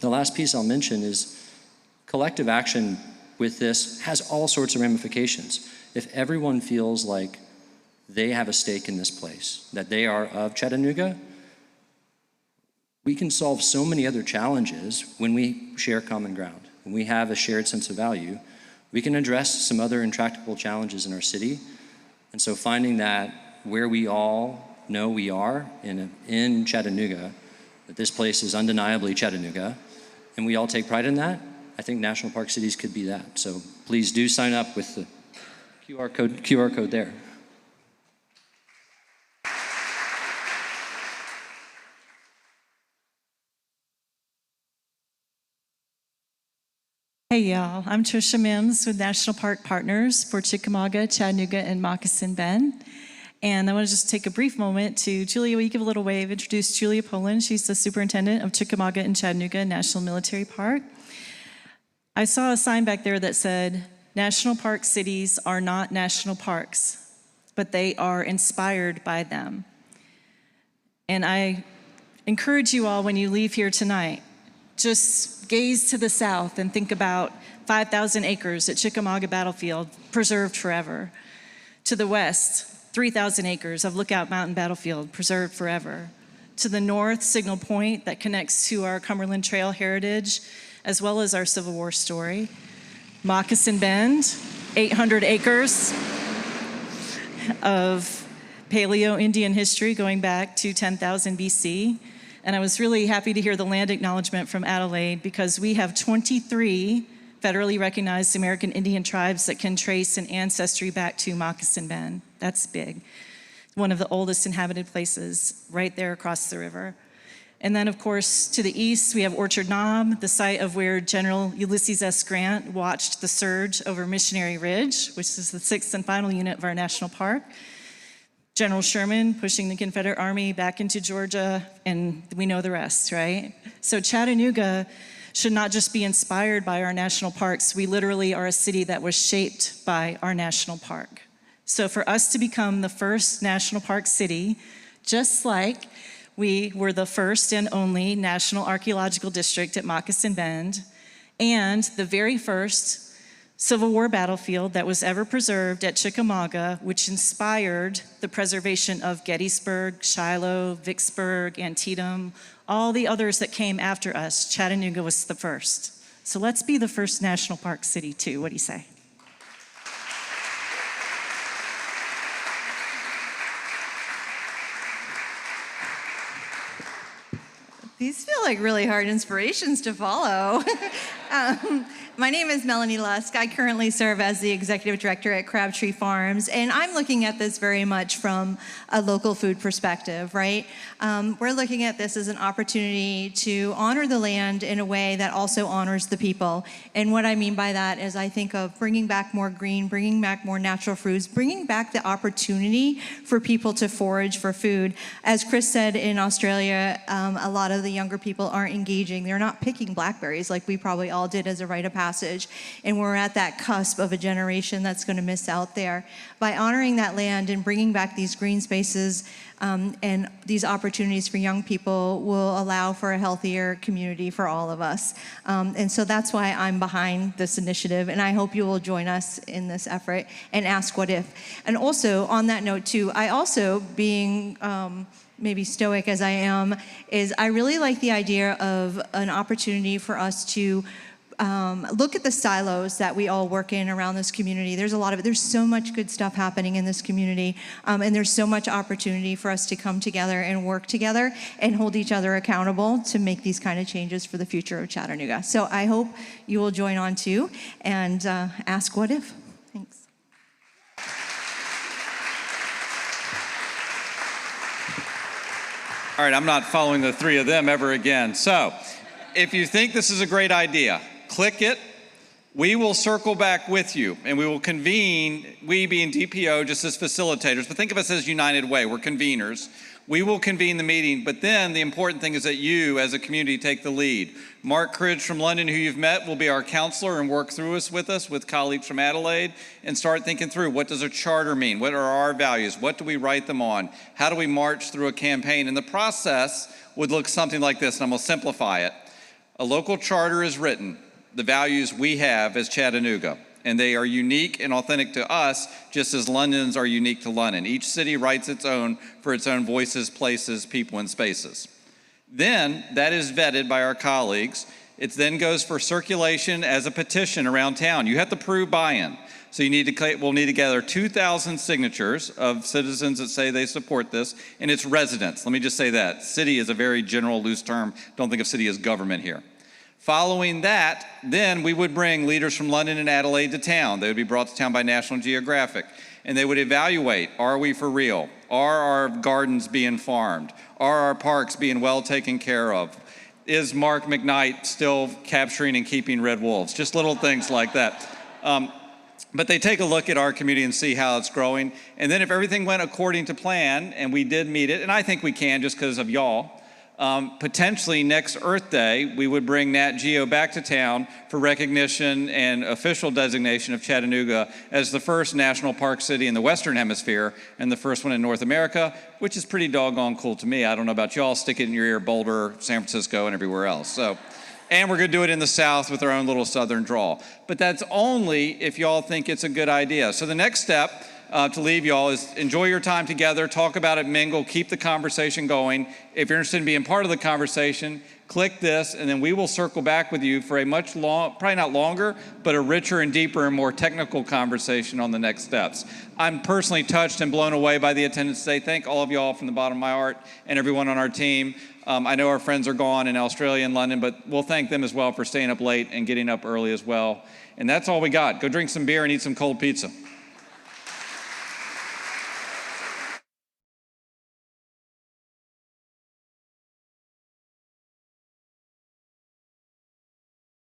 the last piece I'll mention is collective action with this has all sorts of ramifications. If everyone feels like they have a stake in this place, that they are of Chattanooga, we can solve so many other challenges when we share common ground. When we have a shared sense of value, we can address some other intractable challenges in our city. And so finding that where we all know we are in Chattanooga, that this place is undeniably Chattanooga, and we all take pride in that, I think national park cities could be that. So please do sign up with the QR code there. Hey y'all, I'm Trisha Mims with National Park Partners for Chickamauga, Chattanooga, and Moccasin Bend. And I want to just take a brief moment to, Julia, will you give a little wave? Introduce Julia Poland. She's the superintendent of Chickamauga and Chattanooga National Military Park. I saw a sign back there that said, national park cities are not national parks, but they are inspired by them. And I encourage you all when you leave here tonight Just gaze to the south and think about 5,000 acres at Chickamauga Battlefield, preserved forever. To the west, 3,000 acres of Lookout Mountain Battlefield, preserved forever. To the north, Signal Point that connects to our Cumberland Trail heritage, as well as our Civil War story. Moccasin Bend, 800 acres of Paleo-Indian history going back to 10,000 BC. And I was really happy to hear the land acknowledgement from Adelaide because we have 23 federally recognized American Indian tribes that can trace an ancestry back to Moccasin Bend. That's big. One of the oldest inhabited places right there across the river. And then, of course, to the east, we have Orchard Knob, the site of where General Ulysses S. Grant watched the surge over Missionary Ridge, which is the 6th and final unit of our national park. General Sherman pushing the Confederate Army back into Georgia, and we know the rest, right? So Chattanooga should not just be inspired by our national parks. We literally are a city that was shaped by our national park. So for us to become the first national park city, just like we were the first and only National Archaeological District at Moccasin Bend, and the very first Civil War battlefield that was ever preserved at Chickamauga, which inspired the preservation of Gettysburg, Shiloh, Vicksburg, Antietam, all the others that came after us. Chattanooga was the first. So let's be the first national park city too. What do you say? These feel like really hard inspirations to follow. My name is Melanie Lusk. I currently serve as the executive director at Crabtree Farms, and I'm looking at this very much from a local food perspective, right? We're looking at this as an opportunity to honor the land in a way that also honors the people. And what I mean by that is I think of bringing back more green, bringing back more natural foods, bringing back the opportunity for people to forage for food. As Chris said, in Australia, a lot of the younger people aren't engaging. They're not picking blackberries like we probably all did as a rite of passage. And we're at that cusp of a generation that's going to miss out there. By honoring that land and bringing back these green spaces and these opportunities for young people will allow for a healthier community for all of us. And so that's why I'm behind this initiative, and I hope you will join us in this effort and ask what if. And also, on that note too, I also, being maybe stoic as I am, is I really like the idea of an opportunity for us to look at the silos that we all work in around this community. There's so much good stuff happening in this community, and there's so much opportunity for us to come together and work together and hold each other accountable to make these kind of changes for the future of Chattanooga. So I hope you will join on too and ask what if. Thanks. All right, I'm not following the three of them ever again. So if you think this is a great idea, click it. We will circle back with you and we will convene, we being DPO just as facilitators, but think of us as United Way, we're conveners. We will convene the meeting, but then the important thing is that you as a community take the lead. Mark Cridge from London, who you've met, will be our counselor and work through with us with colleagues from Adelaide and start thinking through what does a charter mean? What are our values? What do we write them on? How do we march through a campaign? And the process would look something like this, and I'm gonna simplify it. A local charter is written, the values we have as Chattanooga, and they are unique and authentic to us, just as London's are unique to London. Each city writes its own for its own voices, places, people, and spaces. Then that is vetted by our colleagues. It then goes for circulation as a petition around town. You have to prove buy-in. So we'll need to gather 2,000 signatures of citizens that say they support this, and it's residents. Let me just say that. City is a very general, loose term. Don't think of city as government here. Following that, then we would bring leaders from London and Adelaide to town. They would be brought to town by National Geographic, and they would evaluate, are we for real? Are our gardens being farmed? Are our parks being well taken care of? Is Mark McKnight still capturing and keeping red wolves? Just little things like that. But they take a look at our community and see how it's growing. And then if everything went according to plan, and we did meet it, and I think we can just because of y'all, potentially next Earth Day, we would bring Nat Geo back to town for recognition and official designation of Chattanooga as the first national park city in the Western Hemisphere and the first one in North America, which is pretty doggone cool to me. I don't know about y'all, stick it in your ear, Boulder, San Francisco, and everywhere else. So And we're going to do it in the South with our own little Southern drawl. But that's only if y'all think it's a good idea. So the next step to leave y'all is enjoy your time together, talk about it, mingle, keep the conversation going. If you're interested in being part of the conversation, click this, and then we will circle back with you for a probably not longer, but a richer and deeper and more technical conversation on the next steps. I'm personally touched and blown away by the attendance today. Thank all of y'all from the bottom of my heart and everyone on our team. I know our friends are gone in Australia and London, but we'll thank them as well for staying up late and getting up early as well. And that's all we got. Go drink some beer and eat some cold pizza.